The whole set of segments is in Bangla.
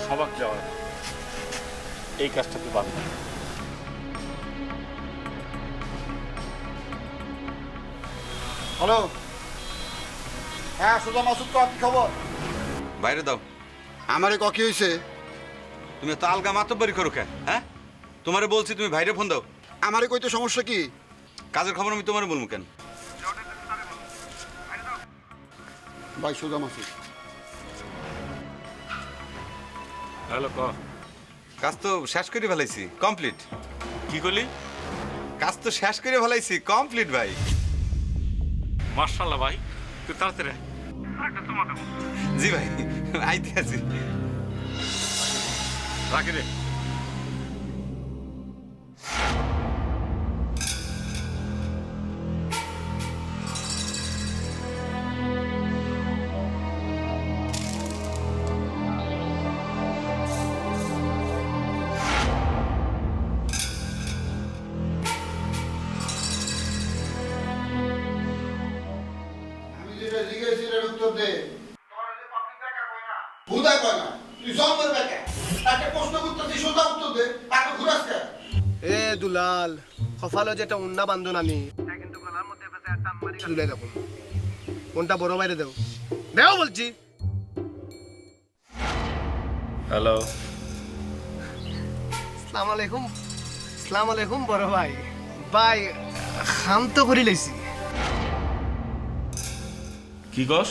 সবাক যাওয়া না, এই কাজটা তুই বাদ না। হ্যালো, হ্যাঁ সুজা মাসুদ, তো কি খবর? বাইরে দাও। আমারে কি হয়েছে? তুমি তো আলগা মাতব্বরি করো কেন? হ্যাঁ, তোমারে বলছি তুমি বাইরে ফোন দাও। আমারে কইতে সমস্যা কি? কাজের খবর আমি তোমারে বলবো কেন? ভাই সুজা মাসুদ। হ্যালো, ক। কাজ তো শেষ করে ফেলাইছি, কমপ্লিট। কি করলি? কাজ তো শেষ করে ফেলাইছি, কমপ্লিট ভাই। মার্শাল্লাহ ভাই, তুই তাড়াতাড়ি আয়। জি ভাই, আইতে আছি। রাখি রে। আমি যেটা জিজ্ঞেস এর উত্তর দে। তোর যে পাবলিক দেখা কয় না, হুদা কয় না, তুই জন্মের বেটা। একটা প্রশ্ন করতেছি, সোজা উত্তর দে, তাকে ঘুরাস কেন? এ দুলাল, কপালে যেটা উন্না বান্ধন আনি কিন্তু গলার মধ্যে ফেসে একটা মারি ঝুলে দেখুন। কোনটা বড় বাইরে দেও, দেও বলছি। হ্যালো, আসসালামু আলাইকুম। আসসালামু আলাইকুম বড় ভাই। ভাই খাম তো করি লাইছি কি কস?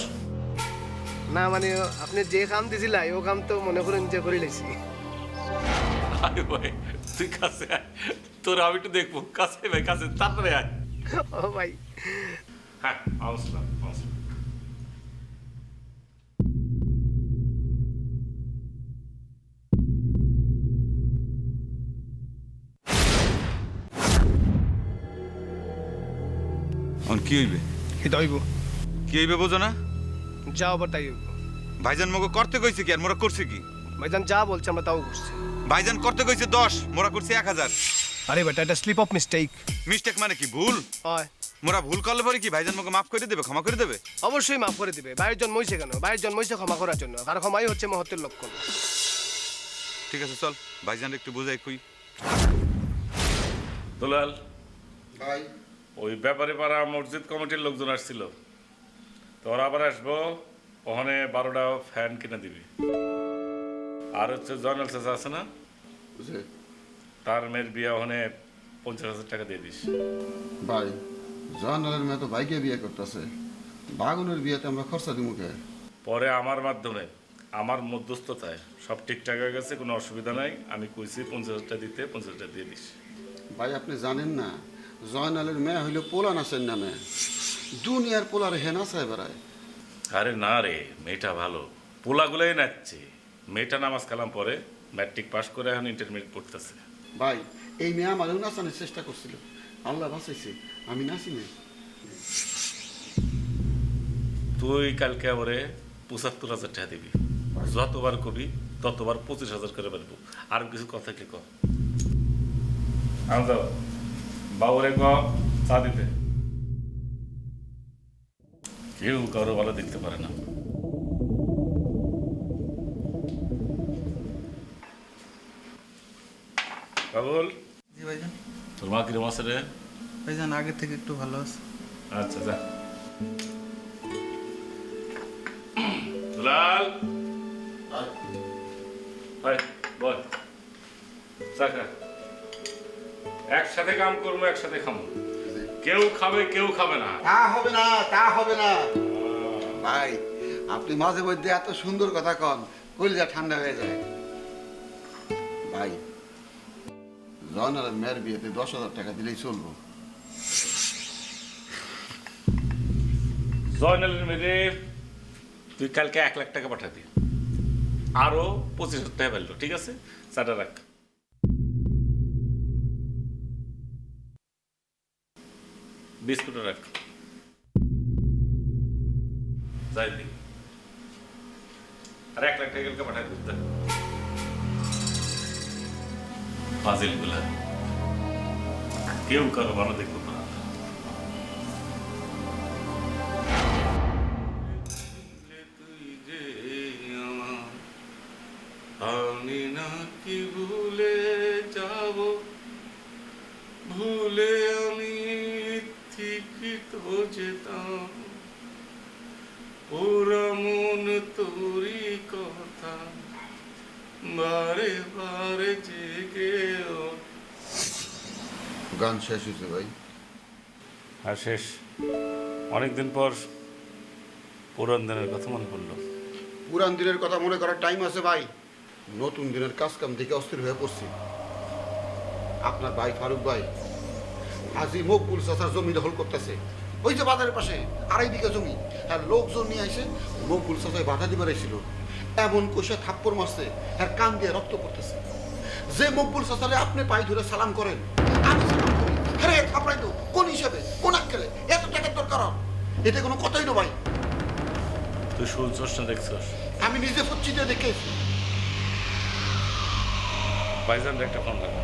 না, মানে আপনি যে কাম দিছিলাই ও কাম তো মনে করেন যে করি লাইছি। আরে ভাই, তুই কাছে আয়, তোর আমি একটু দেখবো। কাছে ভাই, কাছে তাড়াতাড়ি আয়। ও ভাই, হ্যাঁ, আসলাম। এখন কি হইবে? এটা হইব। কি হইবে বোঝো না? যাও আবার তাই হইব। ভাইজান মগো করতে কইছে কি আর মোরা করছে কি? ভাইজান যা বলছে আমরা তাও করছি। ভাইজান করতে কইছে 10, মোরা করছে 1000। আরে বেটা, এটা স্লিপ অফ মিস্টেক। মিস্টেক মানে কি? ভুল। হয়, মোরা ভুল করলে পরে কি ভাইজান মগো মাফ করে দেবে, ক্ষমা করে দেবে? অবশ্যই মাফ করে দিবে। ভাইয়ের জন্ম হয়েছে কেন? ভাইয়ের জন্ম হয়েছে ক্ষমা করার জন্য, আর ক্ষমাই হচ্ছে মহত্বের লক্ষণ। ঠিক আছে, চল ভাইজান একটু বুঝাই কই। দুলাল, ভাই ওই ব্যাপারে পাড়া মসজিদ কমিটির লোকজন আসছিল, তোর আবার আসবো। ওখানে 12টা ফ্যান কিনে দিবি। আর হচ্ছে জয়নাল চাচা আছে না, বুঝে তার মেয়ের বিয়ে ওখানে 50,000 টাকা দিয়ে দিস। ভাই, জানালের মেয়ে তো ভাইকে বিয়ে করতেছে, বাগুনের বিয়েতে আমরা খরচা দিব কে? পরে আমার মাধ্যমে, আমার মধ্যস্থতায় সব ঠিকঠাক হয়ে গেছে, কোনো অসুবিধা নাই। আমি কইছি 50,000 দিতে, 50,000 দিয়ে দিস। ভাই আপনি জানেন না, জয়নালের মেয়ে হইল পোলা নাচের নামে, দুনিয়ার পোলার হেনা চায় বেড়ায়। আরে না রে, মেয়েটা ভালো, পোলাগুলোই নাচছে। মেয়েটা নামাজ কালাম পরে ম্যাট্রিক পাস করে এখন ইন্টারমিডিয়েট পড়তেছে। ভাই এই মেয়ে আমারও নাচানোর চেষ্টা করছিল, আল্লাহ বাঁচাইছে, আমি নাচি না। তুই কালকে ওরে 75,000 টাকা দিবি। যতবার কবি ততবার 25,000 করে পারবো। আর কিছু কথা কি ক? যাও বাবুরে ক চা দিতে। কেউ কারো ভালো দেখতে পারে না। বাবুল, জি ভাইজান। তোর মা কিরম আছে রে? ভাইজান আগের থেকে একটু ভালো আছে। আচ্ছা, যা। দুলাল, আয়, বল। চা খা। একসাথে কাম করবো, একসাথে খাবো। কেউ খাবে, কেউ খাবে না। তা হবে না, তা হবে না। ভাই আপনি মাঝে মধ্যে এত সুন্দর কথা কন, কলিজা ঠান্ডা হয়ে যায়। ভাই জয়নালের মেয়ের বিয়েতে 10,000 টাকা দিলেই চলবো। জয়নালের মেরে তুই কালকে 1,00,000 টাকা পাঠাবি, আরো 25,000 টাকা পাইল। ঠিক আছে, চাটা রাখ। বিস্কুট রাখ। যাই দি আর 1,00,000 টাকা কালকে পাঠাই দিতে। ফাজিল গুলা কেউ কারো ভালো দেখবো না। তুই যে আমার লিখিত যেতাম পুরা মন তোরি কথা বারে বারে জেগে গান শেষ হয়েছে ভাই। আর শেষ। অনেকদিন পর পুরান দিনের কথা মনে পড়লো। পুরান দিনের কথা মনে করার টাইম আছে ভাই? নতুন দিনের কাজ কাম দেখে অস্থির হয়ে পড়ছি। আপনার ভাই ফারুক ভাই আজি মকবুল চাচার জমি দখল করতেছে, ওই যে বাজারের পাশে 2.5 বিঘা জমি। আর লোকজন নিয়ে আসে মকবুল চাচায় বাধা দিবার এসেছিল, এমন কষে থাপ্পড় মারছে আর কান দিয়ে রক্ত পড়তেছে। যে মকবুল চাচারে আপনি পায়ে ধরে সালাম করেন, আমি সালাম করি, আরে থাপড়াই তো কোন হিসাবে, কোন আক্কেলে এত টাকার দরকার? এটা কোনো কথাই না ভাই। তুই শুনছস না দেখছস? আমি নিজে পচ্ছিতে দেখেছি। ভাইজান একটা ফোন লাগা।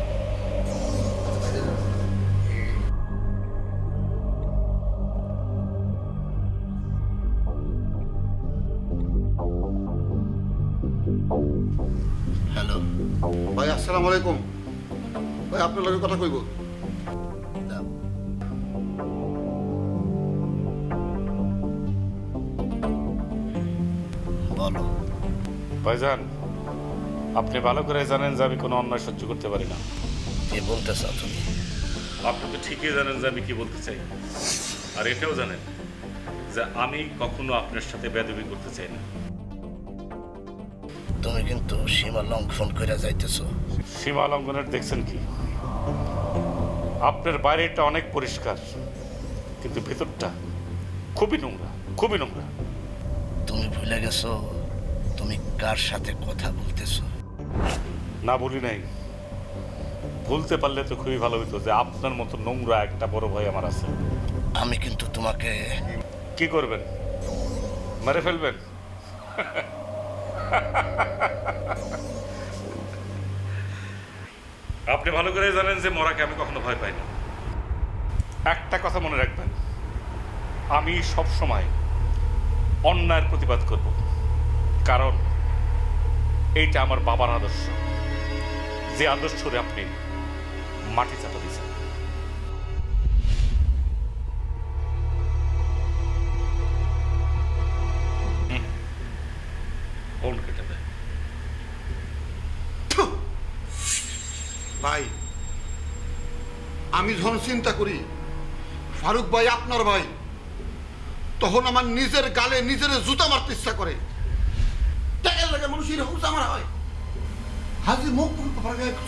হ্যালো ভাই, আসসালামু আলাইকুম ভাই, আপনার লগে কথা কইব। বলো ভাইজান, আপনি ভালো করে জানেন যে আমি কোনো অন্যায় সহ্য করতে পারি না। কি বলতে চাও তুমি? আপনি তো ঠিকই জানেন যে আমি কি বলতে চাই, আর এটাও জানেন যে আমি কখনো আপনার সাথে বেয়াদবি করতে চাই না। তুমি কিন্তু সীমা লঙ্ঘন করে যাইতেছো। সীমা লঙ্ঘনের দেখছেন কি? আপনার বাইরেটা অনেক পরিষ্কার, কিন্তু ভেতরটা খুবই নোংরা, খুবই নোংরা। তুমি ভুলে গেছো তুমি কার সাথে কথা বলতেছো? না বলি নাই, ভুলতে পারলে তো খুবই ভালো হতো যে আপনার মতো নোংরা একটা বড় ভাই আমার আছে। আমি কিন্তু তোমাকে কি করবেন? মেরে ফেলবেন? আপনি ভালো করে জানেন যে মরাকে আমি কখনো ভয় পাই না। একটা কথা মনে রাখবেন, আমি সব সময় অন্যায়ের প্রতিবাদ করব, কারণ এইটা আমার বাবার আদর্শ, যে আদর্শরে আপনি মাটি চাপা দিয়েছেন। ফোন কেটে দেয়। ভাই, আমি যখন চিন্তা করি ফারুক ভাই আপনার ভাই, তখন আমার নিজের গালে নিজের জুতা মারতে ইচ্ছা করে। টাকার লাগে মানুষের হুঁচা মারা হয়, হাজি মুখ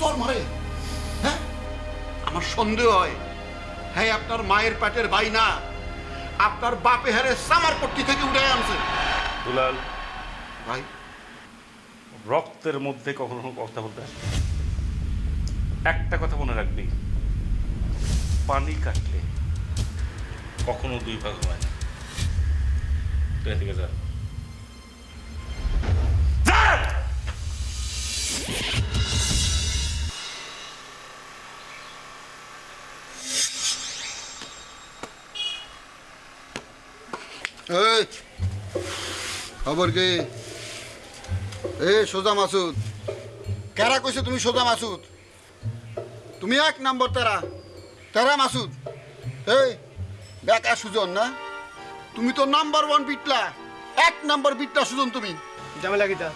চর মারে। হ্যাঁ, আমার সন্দেহ হয় হ্যাঁ আপনার মায়ের পেটের ভাই না, আপনার বাপে হারে সামার পট্টি থেকে উঠে আনছে। দুলাল ভাই, রক্তের মধ্যে কখনো কথা বলতে আসে না। একটা কথা মনে রাখবি, পানি কাটলে কখনো দুই ভাগ হয় না। তুই এদিকে যা। এই খবর কি? সোজা মাসুদ, কারা কইছে তুমি সোজা মাসুদ? তুমি 1 নম্বর তেরা মাসুদ। এই বেকা সুজন না, তুমি তো নাম্বার 1 বিটলা, 1 নম্বর বিটলা সুজন তুমি। ঝামেলা কিটা?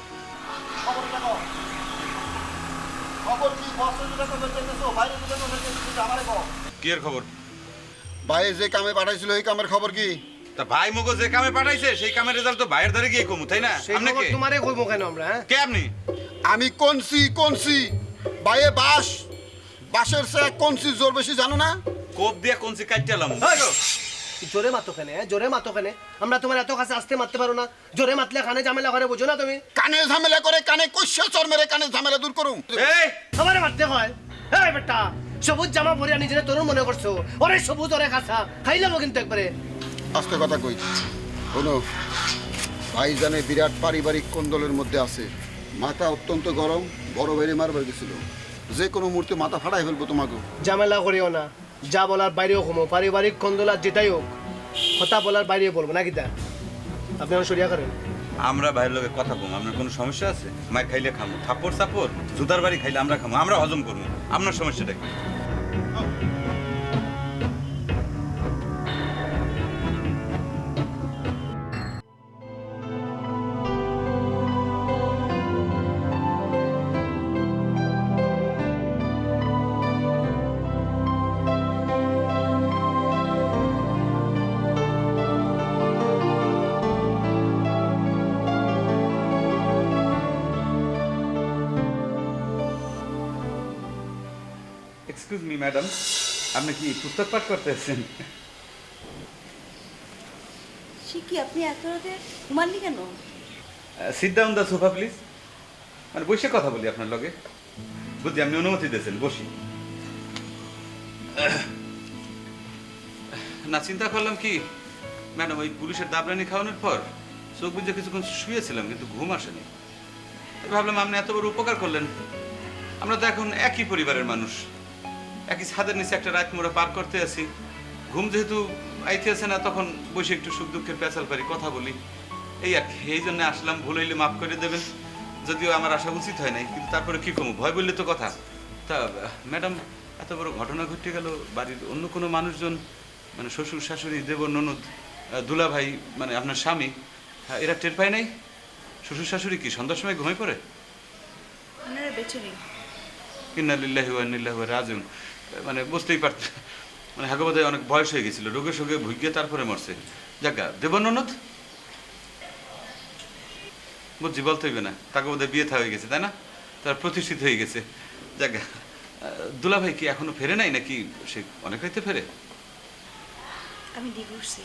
কি এর খবর? ভাই যে কামে পাঠাইছিল এই কামের খবর কি? তা ভাই মুগো যে কামে পাঠাইছে সেই কামের রেজাল্ট তো ভাইয়ের ধারে গিয়ে কমু, তাই না? সেই আপনি খবর কে? তোমারে কইবো কেন আমরা? হ্যাঁ, কে আপনি? আমি কনসি ভাইয়ে বাসের সে কনসি জোর বেশি জানো না? কোপ দিয়ে কোনসি কাটতেলাম। জোরে মাতো কেন? জোরে মাতো কেন? আমরা তোমার এত কাছে আসতে মারতে পারো না? জোরে মাতলে কানে ঝামেলা করে, বুঝো না তুমি? কানে ঝামেলা করে, কানে কইসা চর মেরে কানে ঝামেলা দূর করুম। এই আমারে মারতে হয়? এই বেটা, সবুজ জামা পরিয়া নিজের তরুণ মনে করছো, ওরে সবুজ ওরে কাঁচা খাইলামো কিন্তু একবারে। আস্তে কথা কই, শোনো ভাইজানে বিরাট পারিবারিক কোন্দলের মধ্যে আছে, মাথা অত্যন্ত গরম, বড় বাইরে মারবার গেছিল, যে কোনো মুহূর্তে মাথা ফাটাই ফেলবো তোমাকে। ঝামেলা করিও না, যা বলার বাইরেও কমো, পারিবারিক কন্দল আর যেটাই হোক কথা বলার বাইরেও বলবো না কিতা? আপনি আমার সরিয়া করেন। আমরা ভাইয়ের লগে কথা কম, আপনার কোনো সমস্যা আছে? মায়ের খাইলে খামো, থাপ্পড় সাপড় জুতার বাড়ি খাইলে আমরা খামো, আমরা হজম করবো, আপনার সমস্যাটা কি? এক্সকিউজ মি ম্যাডাম, আপনি কি পুস্তক পাঠ করতেছেন? সে কি আপনি এত রাতে ঘুমাননি কেন? Sit down the sofa please. মানে বসে কথা বলি আপনার লগে। বুঝছি আপনি অনুমতি দিয়েছেন, বসি। না, চিন্তা করলাম কি ম্যাডাম, ওই পুলিশের দাবরানি খাওয়ানোর পর চোখ বুঝে কিছুক্ষণ শুয়েছিলাম, কিন্তু ঘুম আসেনি। ভাবলাম আপনি এত বড় উপকার করলেন। আমরা তো এখন একই পরিবারের মানুষ, একই ছাদের নিচে একটা রাত মোড়া পার করতে আছি। ঘুম যেহেতু আইতে আছে না, তখন বসে একটু সুখ দুঃখের পেঁচাল পারি, কথা বলি, এই আর কি। এই জন্য আসলাম, ভুল হইলে মাফ করে দেবেন। যদিও আমার আসা উচিত হয় নাই, কিন্তু তারপরে কি কমু, ভয় বললে তো কথা। তা ম্যাডাম, এত বড় ঘটনা ঘটে গেল, বাড়ির অন্য কোনো মানুষজন, মানে শ্বশুর শাশুড়ি, দেবর ননদ, দুলা ভাই, মানে আপনার স্বামী, এরা টের পায় নাই? শ্বশুর শাশুড়ি কি সন্ধ্যার সময় ঘুমিয়ে পড়ে? ওনারা বেঁচে নেই। ইন্না লিল্লাহি ওয়া ইন্না ইলাইহি রাজিউন। মানে বুঝতেই পারত, মানে হাগো বোধহয় অনেক বয়স হয়ে গেছিল, রোগে শোগে ভুগিয়ে তারপরে মরছে। যাজ্ঞা, দেবর ননদ বুঝছি, বলতে হইবে না, তাকে বোধহয় বিয়ে থা হয়ে গেছে, তাই না? তার প্রতিষ্ঠিত হয়ে গেছে। যাজ্ঞা, দুলা ভাই কি এখনো ফেরে নাই, নাকি সে অনেক রাইতে ফেরে? আমি ডিভোর্সি।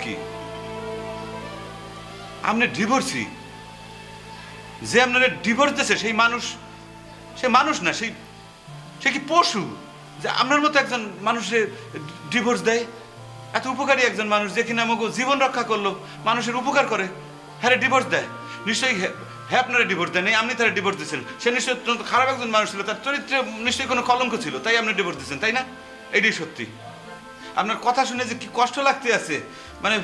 কি আপনি ডিভোর্সি? যে আপনারা ডিভোর্স দিয়েছে সেই মানুষ, সে মানুষ না, সে কি পশু যে আপনার মতো একজন মানুষের ডিভোর্স দেয়? এত উপকারী একজন মানুষ, যে কিনা আমাকে জীবন রক্ষা করলো, মানুষের উপকার করে, হ্যাঁ ডিভোর্স দেয়? নিশ্চয়ই হ্যাঁ আপনারা ডিভোর্স দেন, আপনি তারা ডিভোর্স দিয়েছেন। সে নিশ্চয়ই অত্যন্ত খারাপ একজন মানুষ ছিল, তার চরিত্রে নিশ্চয়ই কোনো কলঙ্ক ছিল, তাই আপনি ডিভোর্স দিয়েছেন, তাই না? এটাই সত্যি। আপনার কথা শুনে যে কি কষ্ট লাগতে আছে, মানে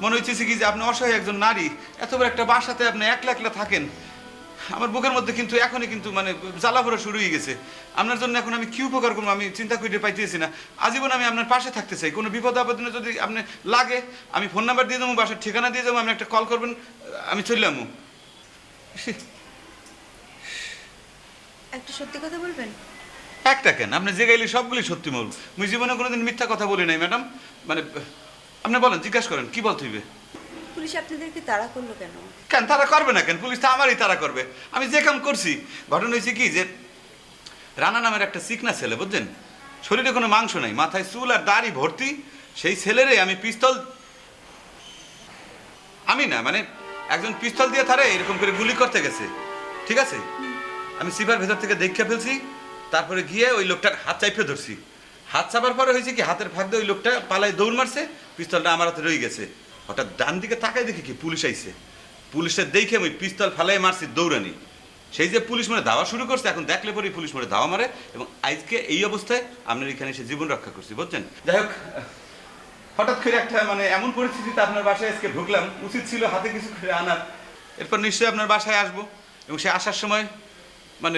মনে হচ্ছে কি যে আপনি অসহায় একজন নারী, এত বড় একটা বাসাতে আপনি একলা একলা থাকেন। আমার বুকের মধ্যে কিন্তু এখনই কিন্তু মানে জ্বালা পোড়া শুরু হয়ে গেছে। আপনার জন্য এখন আমি কি উপকার করবো আমি চিন্তা করে পাইতেছি না। আজীবন আমি আপনার পাশে থাকতে চাই। কোনো বিপদ আপদে যদি আপনি লাগে, আমি ফোন নাম্বার দিয়ে দেবো, বাসার ঠিকানা দিয়ে যাবো, আপনি একটা কল করবেন, আমি চললাম। একটা সত্যি কথা বলবেন? একটা কেন, আপনি যে গাইলে সবগুলি সত্যি বল। মুই জীবনে কোনোদিন মিথ্যা কথা বলি নাই ম্যাডাম। মানে আপনি বলেন, জিজ্ঞাসা করেন কি বলতে হইবে। পুলিশ আপনাদেরকে তাড়া করলো কেন? কেন তারা করবে না? কেন পুলিশ তো আমারই তারা করবে। আমি যে কাম করছি, ঘটনা হয়েছে কি যে রানা নামের একটা চিকনা ছেলে, বুঝছেন, শরীরে কোনো মাংস নাই, মাথায় চুল আর দাড়ি ভর্তি, সেই ছেলেরে আমি পিস্তল, আমি না মানে একজন পিস্তল দিয়ে তারে এরকম করে গুলি করতে গেছে, ঠিক আছে? আমি সিপার ভেতর থেকে দেখে ফেলছি, তারপরে গিয়ে ওই লোকটার হাত চাইপে ধরছি। হাত চাপার পরে হয়েছে কি, হাতের ফাঁক দিয়ে ওই লোকটা পালায় দৌড় মারছে, পিস্তলটা আমার হাতে রয়ে গেছে। হঠাৎ ডান দিকে তাকাই দেখি কি পুলিশ আইছে। পুলিশের দেখে আমি পিস্তল ফালাই মারছি দৌড়ানি। সেই যে পুলিশ মানে ধাওয়া শুরু করছে, এখন দেখলে পরেই পুলিশ মানে ধাওয়া মারে, এবং আজকে এই অবস্থায় আপনার এখানে এসে জীবন রক্ষা করছি, বুঝছেন? যাই হোক, হঠাৎ করে একটা মানে এমন পরিস্থিতিতে আপনার বাসায় আজকে ঢুকলাম, উচিত ছিল হাতে কিছু করে আনার। এরপর নিশ্চয়ই আপনার বাসায় আসবো, এবং সে আসার সময় মানে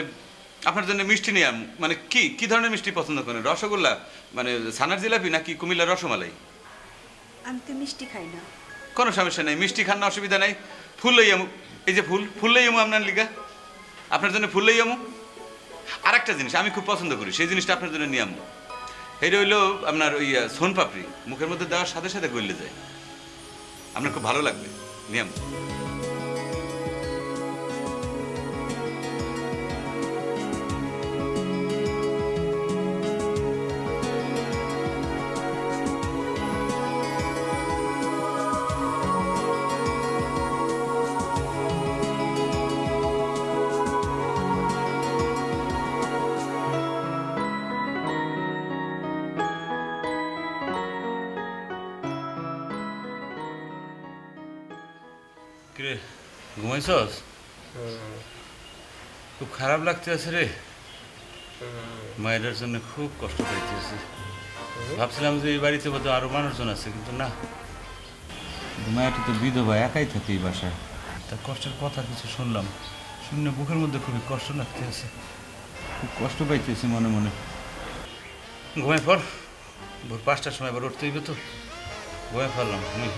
আপনার জন্য মিষ্টি নিয়ে আনবো। মানে কি ধরনের মিষ্টি পছন্দ করেন? রসগোল্লা, মানে ছানার জিলাপি, নাকি কুমিল্লার রসমালাই? আমি তো মিষ্টি খাই না। কোনো সমস্যা নেই, মিষ্টি খান না, অসুবিধা নাই। ফুল লই আমু, এই যে ফুল লই আমু আপনার লিগা, আপনার জন্য ফুল লই আমু। আর একটা জিনিস আমি খুব পছন্দ করি, সেই জিনিসটা আপনার জন্য নিয়ে আমু। এটা হইলো আপনার ওই সোনপাপড়ি, মুখের মধ্যে দেওয়ার সাথে সাথে গলে যায়, আপনার খুব ভালো লাগবে, নিয়ে আমু। কিরে, ঘুমাইছস? খুব খারাপ লাগতে আছে রে, মায়ের জন্য খুব কষ্ট পাইতেছি। ভাবছিলাম যে এই বাড়িতে বোধ আরো মানুষজন আছে, কিন্তু না, মায়েরটা তো বিধবা, একাই থাকে এই বাসায়। তার কষ্টের কথা কিছু শুনলাম, শুনে বুকের মধ্যে খুবই কষ্ট লাগতে আছে, খুব কষ্ট পাইতেছি মনে মনে। ঘুমাই পর, ভোর 5টার সময় আবার উঠতে হইবে তো, ঘুমাই ফেললাম। হ্যাঁ,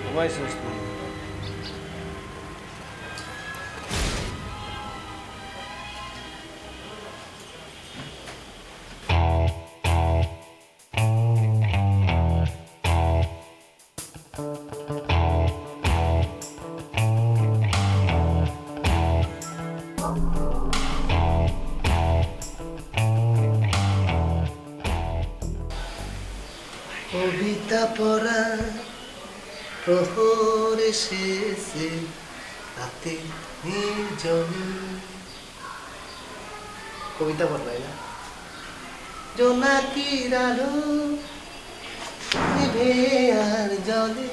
ঘুমাইছিস তুই? কবিতা পড়া প্রহর শেষে রাতে নির্জন কবিতা পড়বাই না জোনাকির আলো নিভে আর জলে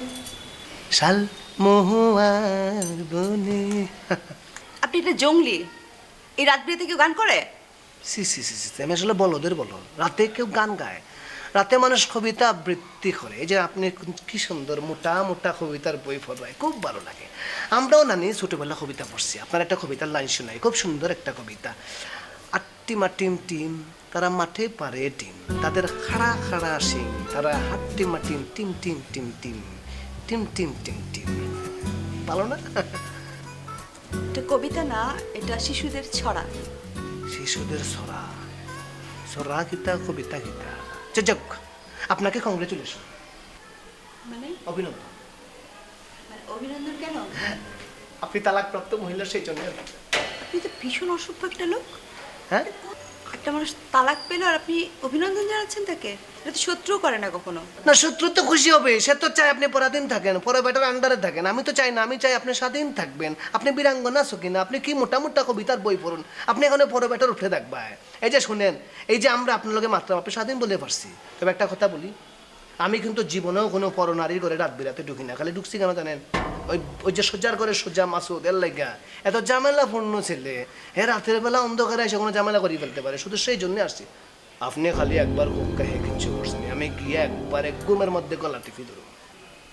শাল মহুয়ার বনে আপনি এটা জঙ্গলি, এই রাত বিরেতে কেউ গান করে? সি সি সি সি আমি আসলে বলদের বলো, রাতে কেউ গান গায়, রাতে মানুষ কবিতা আবৃত্তি করে। এই যে আপনি কি সুন্দর মোটা মোটা কবিতার বই পড়ায়, খুব ভালো লাগে। আমরাও নানি ছোটবেলা কবিতা পড়ছি। আপনার একটা কবিতার লাইন শোনাই, খুব সুন্দর একটা কবিতা। আট্টিমা টিম টিম তারা মাঠে পারে টিম, তাদের খাড়া খাড়া সিং, তারা হাট্টিমা টিম টিম টিম টিম টিম টিম টিম টিম টিম। ভালো না? এটা কবিতা না, এটা শিশুদের ছড়া। শিশুদের ছড়া, ছড়া গীতা কবিতা গীতা। যাক, আপনাকে কংগ্রেচুলেশন, মানে অভিনন্দন। মানে অভিনন্দন কেন? আপনি তালাকপ্রাপ্ত মহিলা, সেই জন্য। আপনি তো ভীষণ অসভ্য একটা লোক। হ্যাঁ, একটা মানুষ তালাক পেল আর আপনি অভিনন্দন জানাচ্ছেন তাকে? এটা তো শত্রুও করে না কখনো। না শত্রু তো খুশি হবে, সে তো চাই আপনি পরাধীন থাকেন, পরে বেটার আন্ডারে থাকেন। আমি তো চাই না, আমি চাই আপনি স্বাধীন থাকবেন। আপনি বীরাঙ্গনা সকিনা, আপনি কি মোটা মোটা কবিতার বই পড়ুন, আপনি এখানে পরে বেটার উঠে থাকবেন। এই যে শুনেন, এই যে আমরা আপনার লোকে মাত্র আপনি স্বাধীন বলে পারছি। তবে একটা কথা বলি, আমি কিন্তু জীবনেও কোনো পরনারীর করে রাত বিরাতে ঢুকি না। খালি ঢুকছি কেন জানেন? ওই যে সোজার করে সোজা মাসুদ এর লাইগা, এত ঝামেলাপূর্ণ ছেলে, হে রাতের বেলা অন্ধকারে এসে কোনো ঝামেলা করে ফেলতে পারে, শুধু সেই জন্য আসছি। আপনি খালি একবার হুক্কা হে কিচ্ছু করছেন, আমি গিয়ে একবার এক ঘুমের মধ্যে গলা টিপি ধরুন।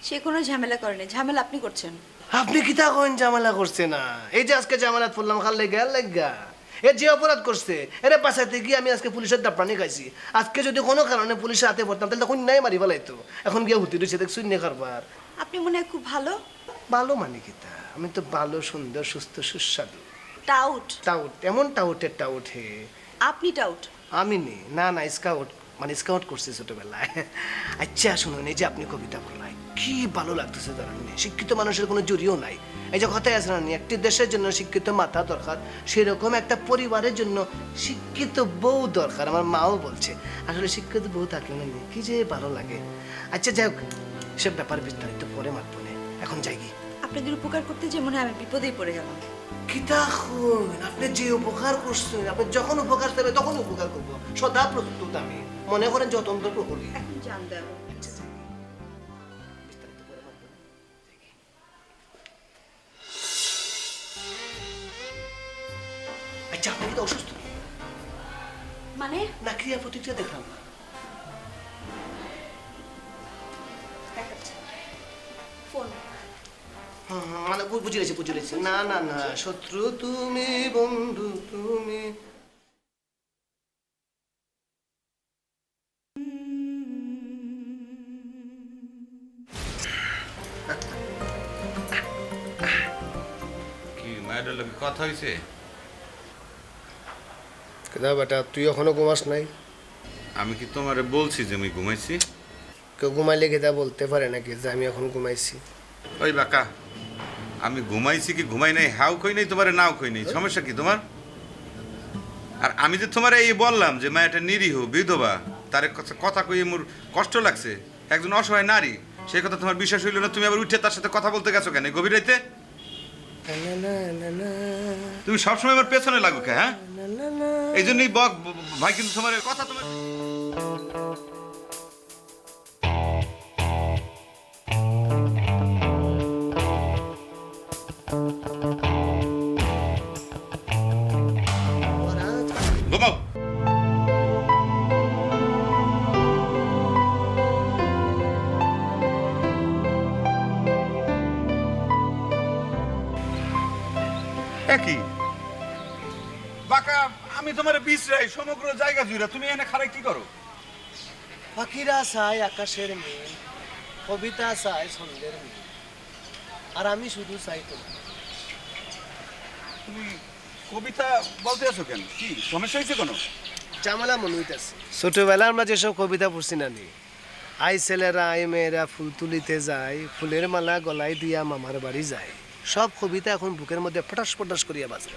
সে কোনো ঝামেলা করেনি, ঝামেলা আপনি করছেন। আপনি কি তা করেন ঝামেলা করছে না? এই যে আজকে ঝামেলা পড়লাম খাল লেগা লেগা, এ যে অপরাধ করছে এরে বাঁচাইতে গিয়ে আমি আজকে পুলিশের দাপড়ানি খাইছি। আজকে যদি কোনো কারণে পুলিশের হাতে পড়তাম তাহলে তখন নাই মারি ফেলাইতো। এখন গিয়ে হুতি রয়েছে দেখ শূন্য কারবার। আপনি মনে হয় খুব ভালো। ভালো মানে কি তা? আমি তো ভালো, সুন্দর, সুস্থ, সুস্বাদু। টাউট? টাউট? এমন টাউটের টাউট হে? আপনি টাউট? আমি নি, না না, স্কাউট, মানে স্কাউট করছি ছোটবেলায়। আচ্ছা শুনুন, এই যে আপনি কবিতা পড়লাই কি ভালো লাগতেছে জানেন? শিক্ষিত মানুষের কোনো জুড়িও নাই। এই যে কথাই আছে না, একটি দেশের জন্য শিক্ষিত মাথা দরকার, সেরকম একটা পরিবারের জন্য শিক্ষিত বউ দরকার। আমার মাও বলছে আসলে শিক্ষিত বউ থাকলে না কি যে ভালো লাগে। আচ্ছা যাই হোক, সব ব্যাপার বিস্তারিত পরে মারবো না, এখন যাই কি। আপনাদের উপকার করতে যে মনে হয় আমি বিপদেই পড়ে গেলাম। কিতা খুন, আপনি যে উপকার করছেন, আপনি যখন উপকার দেবে তখন উপকার করবো, সদা প্রস্তুত আমি। মনে করেন যতন্ত্র প্রহরী। এখন জান দেব। আচ্ছা আপনি কি অসুস্থ মানে না? ক্রিয়া প্রতিক্রিয়া দেখলাম না। ফোন। মানে বুঝে গেছি, বুঝে গেছি। না না না, শত্রু তুমি, বন্ধু তুমি। কি মায়ের লোক কথা হয়েছে? কেদা বেটা, তুই এখনো ঘুমাস নাই? আমি কি তোমারে বলছি যে আমি ঘুমাইছি? কেউ ঘুমাইলে কেদা বলতে পারে নাকি যে আমি এখন ঘুমাইছি? ওই বাকা, আমি ঘুমাইছি কি ঘুমাই নাই, হাও কই নাই, তোমারে নাও কই নাই, সমস্যা কি তোমার? আর আমি যে তোমার এই বললাম যে মায়াটা নিরীহ বিধবা, তার কথা কইয়ে মোর কষ্ট লাগছে, একজন অসহায় নারী, সেই কথা তোমার বিশ্বাস হইল না? তুমি আবার উঠে তার সাথে কথা বলতে গেছো কেন গভীর রাইতে? তুমি সবসময় আমার পেছনে লাগো কে? হ্যাঁ, এই জন্যই বক ভাই, কিন্তু তোমার কথা তোমার ঘুমাও। একই বাকা, আমি তোমার বিশ্রাই সমগ্র জায়গা জুড়ে, তুমি এনে খারাই কি করো? পাখিরা চায় আকাশের মেয়ে, কবিতা চায় ছন্দের মেয়ে, আর আমি শুধু চাই তোমার। তুমি কবিতা বলতে আছো কেন? কি সমস্যা হয়েছে কোনো? জামালা মনে হইতেছে ছোটবেলা আমরা যেসব কবিতা পড়ছি না নি, আই ছেলেরা আই মেয়েরা ফুল তুলিতে যায়, ফুলের মালা গলায় দিয়া মামার বাড়ি যায়। সব কবিতা এখন বুকের মধ্যে ফটাস ফটাস করিয়া বাজে।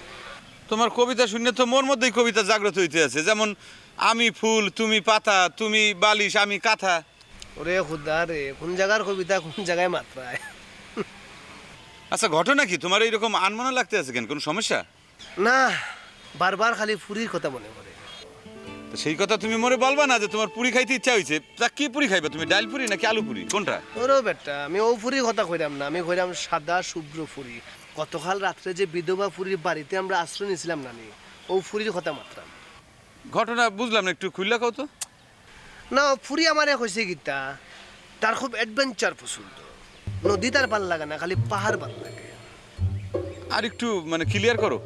তোমার কবিতা শুনে তো মোর মধ্যেই কবিতা জাগ্রত হইতে আছে, যেমন আমি ফুল, তুমি পাতা, তুমি বালিশ, আমি কাঁথা। ওরে খুদা রে, কোন জায়গার কবিতা কোন জায়গায় মাত্রায়। আচ্ছা, ঘটনা কি? তোমার এইরকম আনমনা লাগতে আছে কেন? কোনো সমস্যা? না, বারবার খালি ফুরির কথা মনে করে। তো সেই কথা তুমি মোরে বলবা না যে তোমার পুরি খাইতে ইচ্ছা হয়েছে? তা কি পুরি খাইবা তুমি? ডাল পুরি নাকি আলু পুরি, কোনটা? ওরও বেটা, আমি ও ফুরির কথা কইরাম না, আমি কইরাম সাদা শুভ্র ফুরি। গতকাল রাত্রে যে বিধবা ফুরির বাড়িতে আমরা আশ্রয় নিয়েছিলাম নানি, ও ফুরির কথা মাত্রাম। ঘটনা বুঝলাম না, একটু খুললা কও তো। না, ফুরি আমার হয়েছে গীতা, তার খুব অ্যাডভেঞ্চার পছন্দ। নদী তার ভাল লাগে না, খালি পাহাড় ভাল লাগে। আর একটু মানে ক্লিয়ার করো।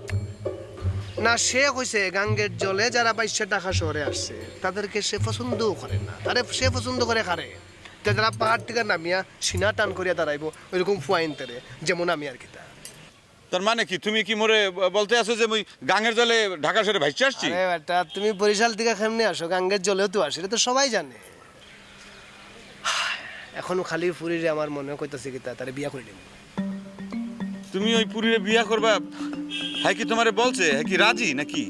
না, সে কইছে গাঙ্গের জলে যারা 22 টাকা শহরে আসছে তাদেরকে সে পছন্দও করে না, তারে সে পছন্দ করে খারে যারা পাহাড় থেকে নামিয়া সিনা টান করিয়া দাঁড়াইবো ওইরকম ফুয়াইন তারে, যেমন আমি আর কিতা। তার মানে কি তুমি কি মোরে বলতে আছো যে ওই গাঙের জলে ঢাকা শহরে ভাইসে আসছি? আরে বেটা, তুমি বরিশাল থেকে কেমনে আসো? গাঙ্গের জলেও তো আসে, এটা তো সবাই জানে। এখন খালি ফুরিরে আমার মনে কইতাছে কিতা তারে বিয়া করে দিন। তুমি ওই পুরীরে বিয়া করবা? হ্যাঁ কি তোমারে বলছে? হ্যাঁ কি রাজি নাকি?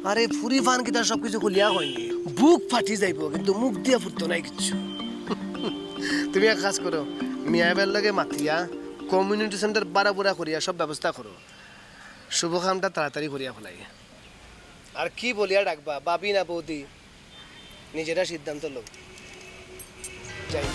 আরে ফুরি ফান কিতা সবকিছু খুলিয়া হয়নি, বুক ফাটি যাইব কিন্তু মুখ দিয়া ফুটতো নাই কিচ্ছু। তুমি এক কাজ করো, মিয়াবের লগে মাতিয়া কমিউনিটি সেন্টার বাড়া করিয়া সব ব্যবস্থা করো, শুভ কামটা তাড়াতাড়ি করিয়া ফেলাই। আর কি বলিয়া ডাকবা, বাবি না বৌদি, নিজেরা সিদ্ধান্ত লো। যাই।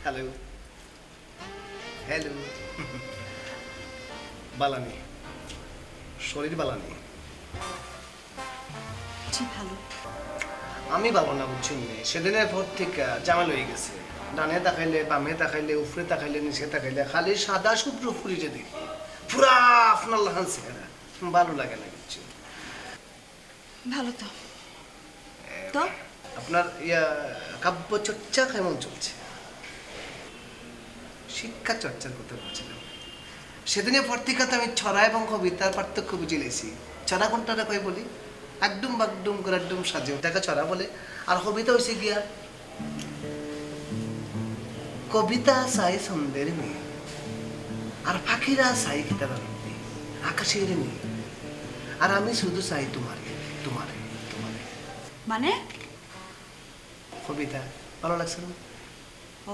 হ্যালো হ্যালো, বালানি, শরীর বালানি। জি ভালো। আমি ভালো না বুঝছেন, সেদিনের পর থেকে জামাল হয়ে গেছে। ডানে তাকাইলে, বামে তাকাইলে, উপরে তাকাইলে, নিচে তাকাইলে খালি সাদা শুভ্র ফুরিতে দেখি, পুরা আপনার লাগান চেহারা, ভালো লাগে না বুঝছেন। ভালো তো। তো আপনার কাব্য চর্চা কেমন চলছে? শিক্ষা চর্চার কথা বলছিলাম। সেদিনের পর থেকে তো আমি ছড়া এবং কবিতার পার্থক্য বুঝে লেছি। ছড়া কোনটা কই বলি, একদম বাকডুম করে একদম সাজে ওটাকে ছড়া বলে, আর কবিতা হয়েছে গিয়া কবিতা চাই ছন্দের মেয়ে, আর পাখিরা চাই কিতাবের মধ্যে আকাশের মেয়ে, আর আমি শুধু চাই তোমারে তোমারে তোমারে। মানে কবিতা ভালো লাগছে না? ও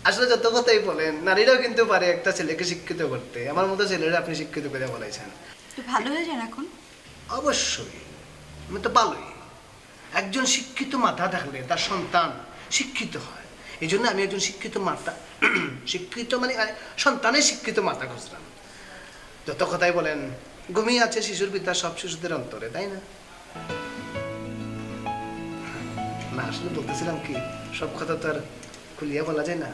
আসলে যত কথাই বলেন, নারীরাও কিন্তু পারে একটা ছেলেকে শিক্ষিত করতে। আমার মতো ছেলেরা আপনি শিক্ষিত করে বলাইছেন। তো ভালো হয়ে যান এখন। অবশ্যই, আমি তো ভালোই। একজন শিক্ষিত মাথা থাকলে তার সন্তান শিক্ষিত হয়, এই জন্য আমি একজন শিক্ষিত মাতা, শিক্ষিত মানে সন্তানের শিক্ষিত মাতা খুঁজলাম। যত কথাই বলেন, ঘুমিয়ে আছে শিশুর পিতা সব শিশুদের অন্তরে, তাই না? না, আসলে বলতেছিলাম কি, সব কথা তো আর খুলিয়া বলা যায় না।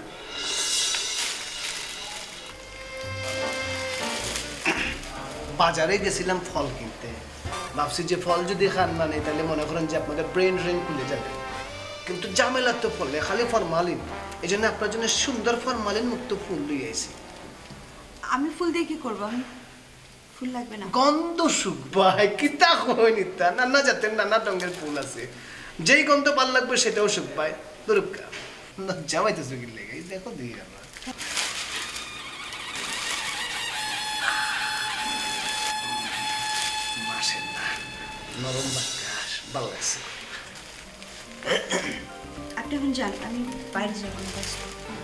বাজারে গেছিলাম ফল কিনতে, ভাবছি যে ফল যদি খান মানে তাহলে মনে করেন যে আপনাদের ব্রেন ড্রেন খুলে যাবে, কিন্তু ঝামেলা তো ফলে খালি ফরমালিন। এই জন্য আপনার জন্য সুন্দর ফরমালিন মুক্ত ফুল দিয়ে আইছি। আমি ফুল দিয়ে কি করবো? আমি ফুল লাগবে না। গন্ধ শুকবায় কিতা কই নিতা, নানা জাতের নানা রঙের ফুল আছে, যেই গন্ধ ভাল লাগবে সেটাও শুকবায়। দুর্গা জামাইতেছে কি লেগে, দেখো দিয়ে আমরা মাসের না নরম বাতাস ভালো লাগছে। আপনি এখন যান, আমি বাইরে যাবো না।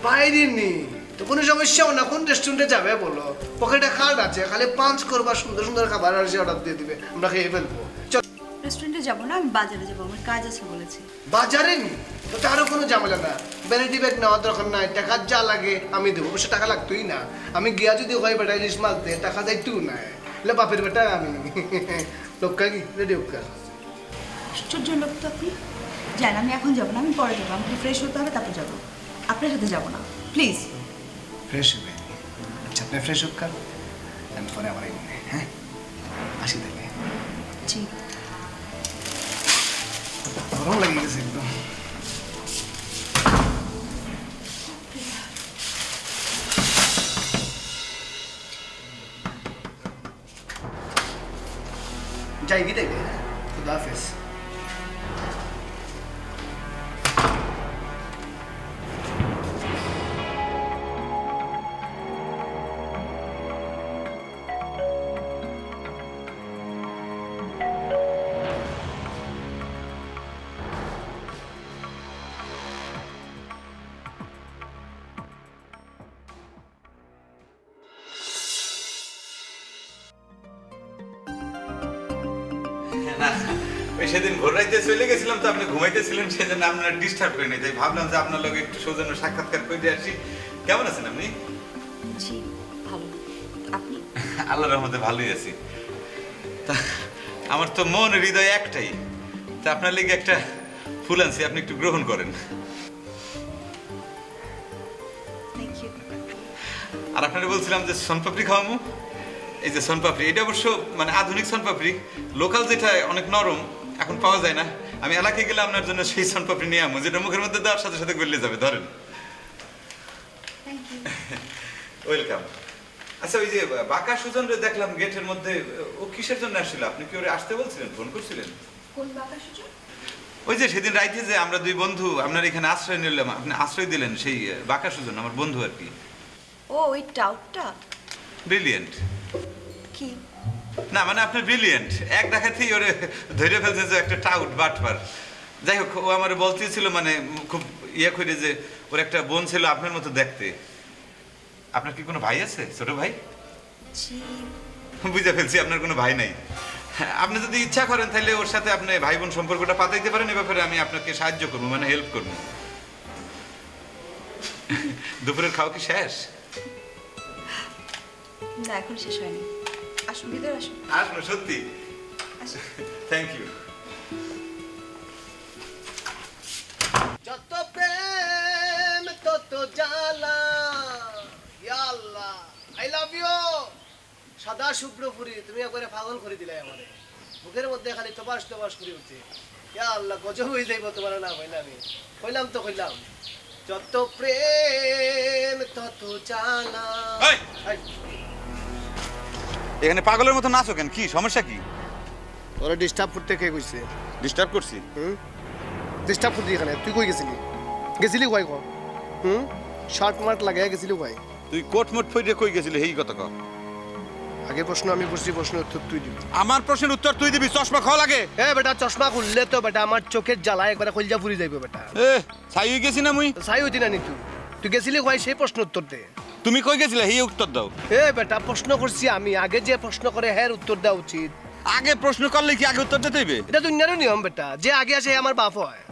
বাইরে নেই তো কোনো সমস্যাও না, কোন রেস্টুরেন্টে যাবে বলো, পকেটে কার্ড আছে, খালি পাঞ্চ করবা, সুন্দর সুন্দর খাবার আর সে অর্ডার দিয়ে দিবে, আমরা খেয়ে ফেলবো। চল রেস্টুরেন্টে যাবো না, আমি বাজারে যাবো, আমার কাজ আছে বলেছি। বাজারে নি তো তারও কোনো ঝামেলা না, ভ্যানিটি ব্যাগ নেওয়ার দরকার নাই, টাকার যা লাগে আমি দেবো, অবশ্য টাকা লাগতোই না। আমি গিয়া যদি হয় বেটা ইলিশ মাছ দে, টাকা যাইতু না, এলে বাপের বেটা আমি লোকা কি রেডি হোক। আশ্চর্য লোক তো আপনি। যান, আমি এখন যাবো না, আমি পরে যাবো, আমাকে ফ্রেশ হতে হবে, তারপর যাবো। আপনার সাথে যাবো না, প্লিজ। ফ্রেশ হবে? আচ্ছা, আপনি ফ্রেশ হোক কার, আমি পরে আমার মনে। হ্যাঁ, আসি তাহলে। জি। গরম লাগে গেছে একদম। যাই বিদায় দে, হ্যাঁ? খুদা হাফেজ। না ওই সেদিন ভোর রাইতে চলে গেছিলাম তো আপনি ঘুমাইতেছিলেন সেজন্য আপনার ডিস্টার্ব করিনি তাই ভাবলাম যে আপনার লগে একটু সৌজন্য সাক্ষাৎকার করে আসি। কেমন আছেন আপনি? জি ভালো। আপনি? আল্লাহর রহমতে ভালোই আছি। তা আমার তো মন হৃদয় একটাই, তা আপনার লেগে একটা ফুল আনছি, আপনি একটু গ্রহণ করেন। Thank you. আর আপনারা বলছিলাম যে সোনপাপড়ি খাওয়ামু, এই যে সোনপাপড়ি, এটা অবশ্য মানে আধুনিক সোনপাপড়ি, লোকাল যেটা অনেক নরম এখন পাওয়া যায় না। আমি এলাকায় গেলে আপনার জন্য সেই সোনপাপড়ি নিয়ে আমু, যেটা মুখের মধ্যে দেওয়ার সাথে সাথে গলে যাবে। ধরেন। Thank you. ওয়েলকাম। আচ্ছা ওই যে বাঁকা সুজন দেখলাম গেটের মধ্যে, ও কিসের জন্য আসছিল? আপনি কি ওরে আসতে বলছিলেন, ফোন করছিলেন? কোন বাঁকা সুযোগ? ওই যে সেদিন রাইতে যে আমরা দুই বন্ধু আপনার এখানে আশ্রয় নিলাম, আপনি আশ্রয় দিলেন, সেই বাঁকা সুজন আমার বন্ধু আর কি। ও ওই টাউটটা? ব্রিলিয়েন্ট। কি? না মানে আপনি ব্রিলিয়েন্ট, এক দেখাতেই ওরে ধরে ফেলছেন যে একটা টাউট বাটপার। যাই হোক, ও আমার বলতেছিল মানে খুব ইয়ে করে যে ওর একটা বোন ছিল আপনার মতো দেখতে। আপনার কি কোনো ভাই আছে, ছোট ভাই? জি। বুঝে ফেলছি আপনার কোনো ভাই নাই। আপনি যদি ইচ্ছা করেন তাহলে ওর সাথে আপনি ভাই বোন সম্পর্কটা পাতাইতে পারেন, এ ব্যাপারে আমি আপনাকে সাহায্য করবো, মানে হেল্প করবো। দুপুরের খাওয়া কি শেষ? না এখন শেষ হয়নি। আসুন ভিতরে আসুন। আসুন, সত্যি আসুন। Thank you. যত প্রেম তত জ্বালা, ইয়া আল্লাহ আই লাভ ইউ। সাদা শুভ্র ফুরি তুমি একবারে পাগল করে দিলে আমারে, বুকের মধ্যে খালি তবাস তবাস করে উঠছে। ইয়া আল্লাহ গজব হয়ে যাইব তোমার না হইলে আমি কইলাম তো কইলাম। যত প্রেম তত জ্বালা। এই! এখানে পাগলের মতো নাচো কেন? কি সমস্যা কি? তোরা ডিস্টার্ব করতে কে কইছে? ডিস্টার্ব করছি? ডিস্টার্ব করতে এখানে তুই কই গেছিলি? গেছিলি কই কো? শার্ট মার্ট লাগাই গেছিলি কই? তুই কোট মোট ফইরে কই গেছিলি এই কথা কও। আগে প্রশ্ন আমি করছি, প্রশ্ন উত্তর তুই দিবি। আমার প্রশ্নের উত্তর তুই দিবি, চশমা খাওয়া লাগে। এ বেটা চশমা খুললে তো বেটা আমার চোখের জ্বালা একবারে কলজা পুরি যাইবে বেটা। এ ছাই হয়ে গেছি না মুই? সাই হইতি না নি তুই? তুই গেছিলি কই সেই প্রশ্ন উত্তর দে। তুমি কই গেছিলে এই উত্তর দাও। এ বেটা প্রশ্ন করছি আমি, আগে যে প্রশ্ন করে হ্যাঁ উত্তর দেওয়া উচিত। আগে প্রশ্ন করলে কি আগে উত্তর দিতে হইবে? এটা দুনিয়ারও নিয়ম বেটা, যে আগে আসে আমার বাপ হয়।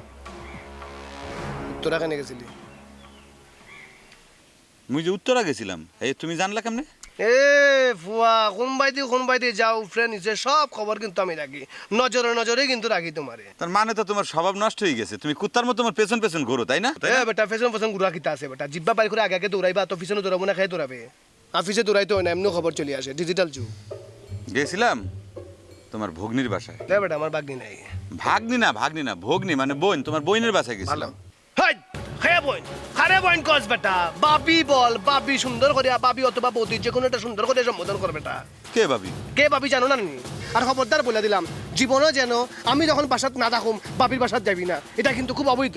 উত্তর কেন গেছিলি? মুই যে উত্তরা গেছিলাম, এই তুমি জানলা কেমনে? এ ফুয়া কোন বাইদি যাও ফ্রেন্ড নিচে সব খবর কিন্তু আমি রাখি, নজরে নজরে কিন্তু রাখি তোমারে। তার মানে তো তোমার স্বভাব নষ্ট হয়ে গেছে, তুমি কুত্তার মতো তোমার পেছন পেছন ঘোরো, তাই না? এ বেটা ফেশন ফেশন গুড়া কিতা আছে বেটা, জিব্বা বাড়ি করে আগে আগে দৌড়াইবা, তো পিছনে দৌড়াবো না, খেয়ে দৌড়াবে। অফিসে দৌড়াইতে হয় না, এমনি খবর চলে আসে, ডিজিটাল যুগ। গেছিলাম তোমার ভগ্নির বাসায়। এ বেটা আমার বাগনি নাই। ভাগ্নি না ভগ্নি মানে বোন, তোমার বোনের বাসায় ভালো গেছিলাম। হাই খায়া বইন, খারে বইন কস বেটা, বাবি বল, বাবি সুন্দর করে, বাবি অথবা বৌদি যে কোনো একটা সুন্দর করে সম্বোধন কর বেটা। কে ভাবি? কে বাবি জানো না নি? আর খবরদার বলে দিলাম, জীবনও যেন আমি যখন বাসাত না থাকুম বাবির বাসাত যাবি না, এটা কিন্তু খুব অবৈধ।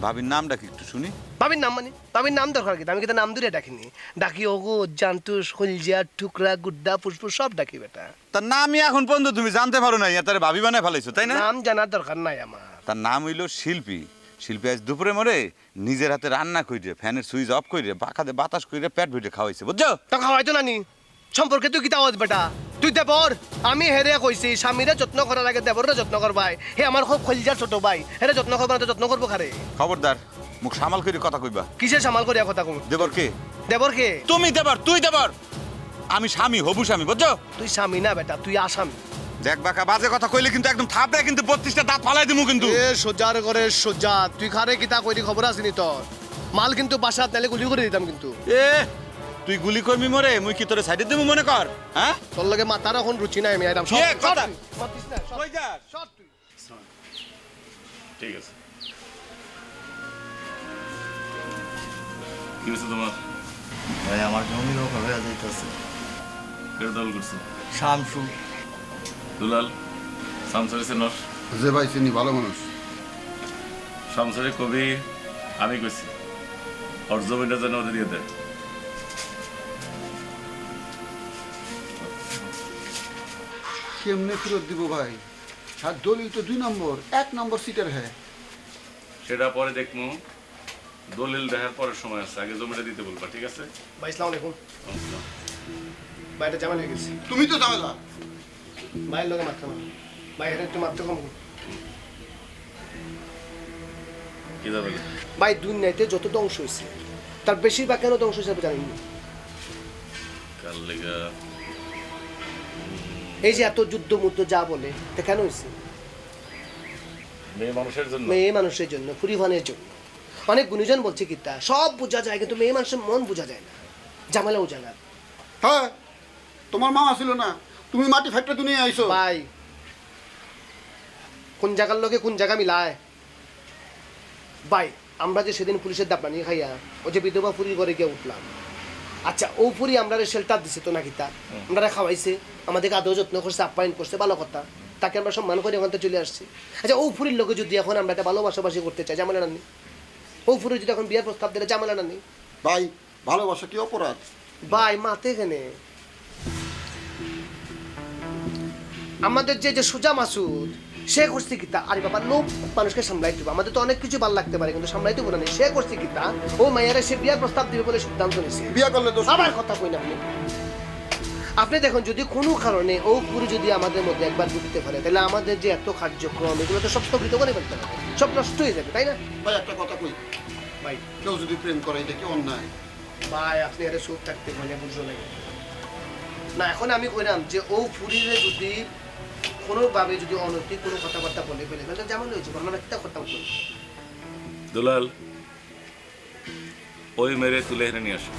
ভাবির নামটা কি একটু শুনি? বাবির নাম মানে বাবির নাম দরকার কি? আমি কিন্তু নাম ধরে ডাকিনি, ডাকি ওগো জান্তুস কলজিয়া টুকরা গুড্ডা ফুসফুস সব ডাকি বেটা। তার নামই এখন পর্যন্ত তুমি জানতে পারো না, তার ভাবি বানায় ফেলাইছো, তাই না? নাম জানার দরকার নাই আমার। তার নাম হইল শিল্পী। শিল্পী আজ দুপুরে মরে নিজের হাতে রান্না কইরে, ফ্যানের সুইচ অফ কইরে, পাখাতে বাতাস কইরে পেট ভরে খাওয়াইছে, বুঝছো? তো খাওয়াইতো নানি সম্পর্কে তুই কিতা আওয়াজ বেটা? তুই দেবর, আমি হেরে কইছি স্বামীরে যত্ন করার আগে দেবরের যত্ন করবাই। হে আমার খুব খলজার ছোট ভাই, হেরে যত্ন করবা না তো যত্ন করবো খারে। খবরদার মুখ সামাল করে কথা কইবা। কিসের সামাল করিয়া কথা কম? দেবর কে? দেবর কে? তুমি দেবর, তুই দেবর, আমি স্বামী, হবু স্বামী, বুঝছো? তুই স্বামী না বেটা, তুই আসামি। দেখ বাকা, বাজে কথা কইলে কিন্তু একদম থাপড়ায় কিন্তু 32টা দাঁত ফালাই দিমু কিন্তু। এ সোজার করে সোজা, তুই খারে কিতা কইরি খবর আসিনি তোর? মাল কিন্তু বাসাত নালে গুলি করে দিতাম কিন্তু। এ তুই গুলি করবি মরে, মুই কি তোরে সাইডে দেবো মনে কর? হ্যাঁ তোর লগে মাথার এখন রুচি নাই আমি আইতাম। কি কথা? কই যাস? ঠিক আছে। কি হয়েছে তোমার? ভাই আমার জমি দখল হয়ে যাইতেছে। কেউ দল করছে? শামসু। দুলাল, শামসুরি চিনস? যে ভাই চিনি, ভালো মানুষ। শামসুরি কবি আমি কইছি, ওর জমিটা যেন ওদের দিয়ে দেয়। কেমনে ফেরত দিব ভাই? আর দলিল তো 2 নম্বর, 1 নম্বর সিটের হ্যাঁ। সেটা পরে দেখবো, দলিল দেখার পরের সময় আছে, আগে জমিটা দিতে বলবা, ঠিক আছে? ভাই আসসালামু আলাইকুম। ভাই এটা জামাল হয়ে গেছে। তুমি তো ঝামেলা। ভাইয়ের লোকে মারতে না, ভাই এটা একটু মারতে কম। কি যাবে? ভাই দুনিয়াতে যত ধ্বংস হয়েছে তার বেশিরভাগ কেন ধ্বংস হিসাবে জানেন না? কাল লেগা এই যে এত যুদ্ধ মুদ্ধ যা বলে তা কেন হয়েছে? মেয়ে মানুষের জন্য। মেয়ে মানুষের জন্য, পরিবহনের জন্য। অনেক গুণীজন বলছে কি তা সব বোঝা যায়, কিন্তু মেয়ে মানুষের মন বোঝা যায় না, ঝামেলা বোঝা না। হ্যাঁ, তোমার মা ছিল না, তুমি মাটি ফ্যাক্টরি দুনিয়া আইছো। ভাই কোন জায়গার লোকে কোন জায়গা মিলায়? ভাই আমরা যে সেদিন পুলিশের দাপড়ানি খাইয়া ও যে বিধবা পুরীর ঘরে গিয়ে উঠলাম, আচ্ছা ও পুরী আমরা শেল্টার দিছে তো নাকি তা? আমরা খাওয়াইছে, আমাদেরকে আদৌ যত্ন করছে, আপ্যায়ন করছে, ভালো কথা, তাকে আমরা সম্মান করে ওখান থেকে চলে আসছি। আচ্ছা ও পুরীর লোকে যদি এখন আমরা একটা ভালোবাসাবাসি করতে চাই, জামেলা নেই? ও পুরী যদি এখন বিয়ের প্রস্তাব দিলে জামেলা নেই? ভাই ভালোবাসা কি অপরাধ? ভাই মাতে এখানে আমাদের যে যে সুজা মাসুদ সে করছে কিতা, আরে বাবা লোক মানুষকে সামলাইতে হবে, আমাদের তো অনেক কিছু ভালো লাগতে পারে কিন্তু সামলাইতে পারে না। সে করছে কিতা, ও মায়েরা সে বিয়ার প্রস্তাব দিবে বলে সিদ্ধান্ত নিয়েছে। বিয়া করলে দোষ। আবার কথা কই না আপনি দেখুন, যদি কোনো কারণে ও পুরো যদি আমাদের মধ্যে একবার ঢুকতে পারে তাহলে আমাদের যে এত কার্যক্রম এগুলো তো সব স্থগিত করে ফেলতে হবে, সব নষ্ট হয়ে যাবে, তাই না? ভাই একটা কথা কই, ভাই কেউ যদি প্রেম করে এটা কি অন্যায়? ভাই আপনি আরে সুখ থাকতে বলে বুঝলো লাগে না। এখন আমি কইলাম যে ও ফুরিরে যদি কোনোভাবে যদি অনৈতিক কোনো কথাবার্তা বলে ফেলে তাহলে যেমন হয়েছে আমরা একটা করতাম করি। দুলাল, ওই মেরে তুলে এনে নিয়ে আসো।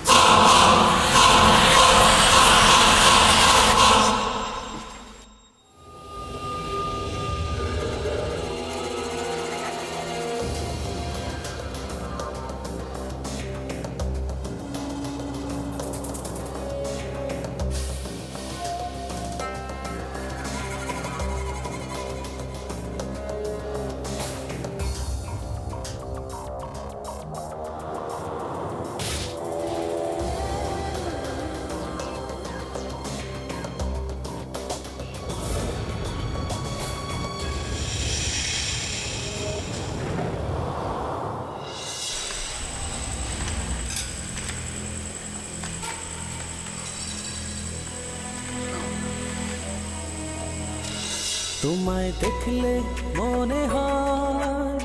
তোমায় দেখলে মনে হয়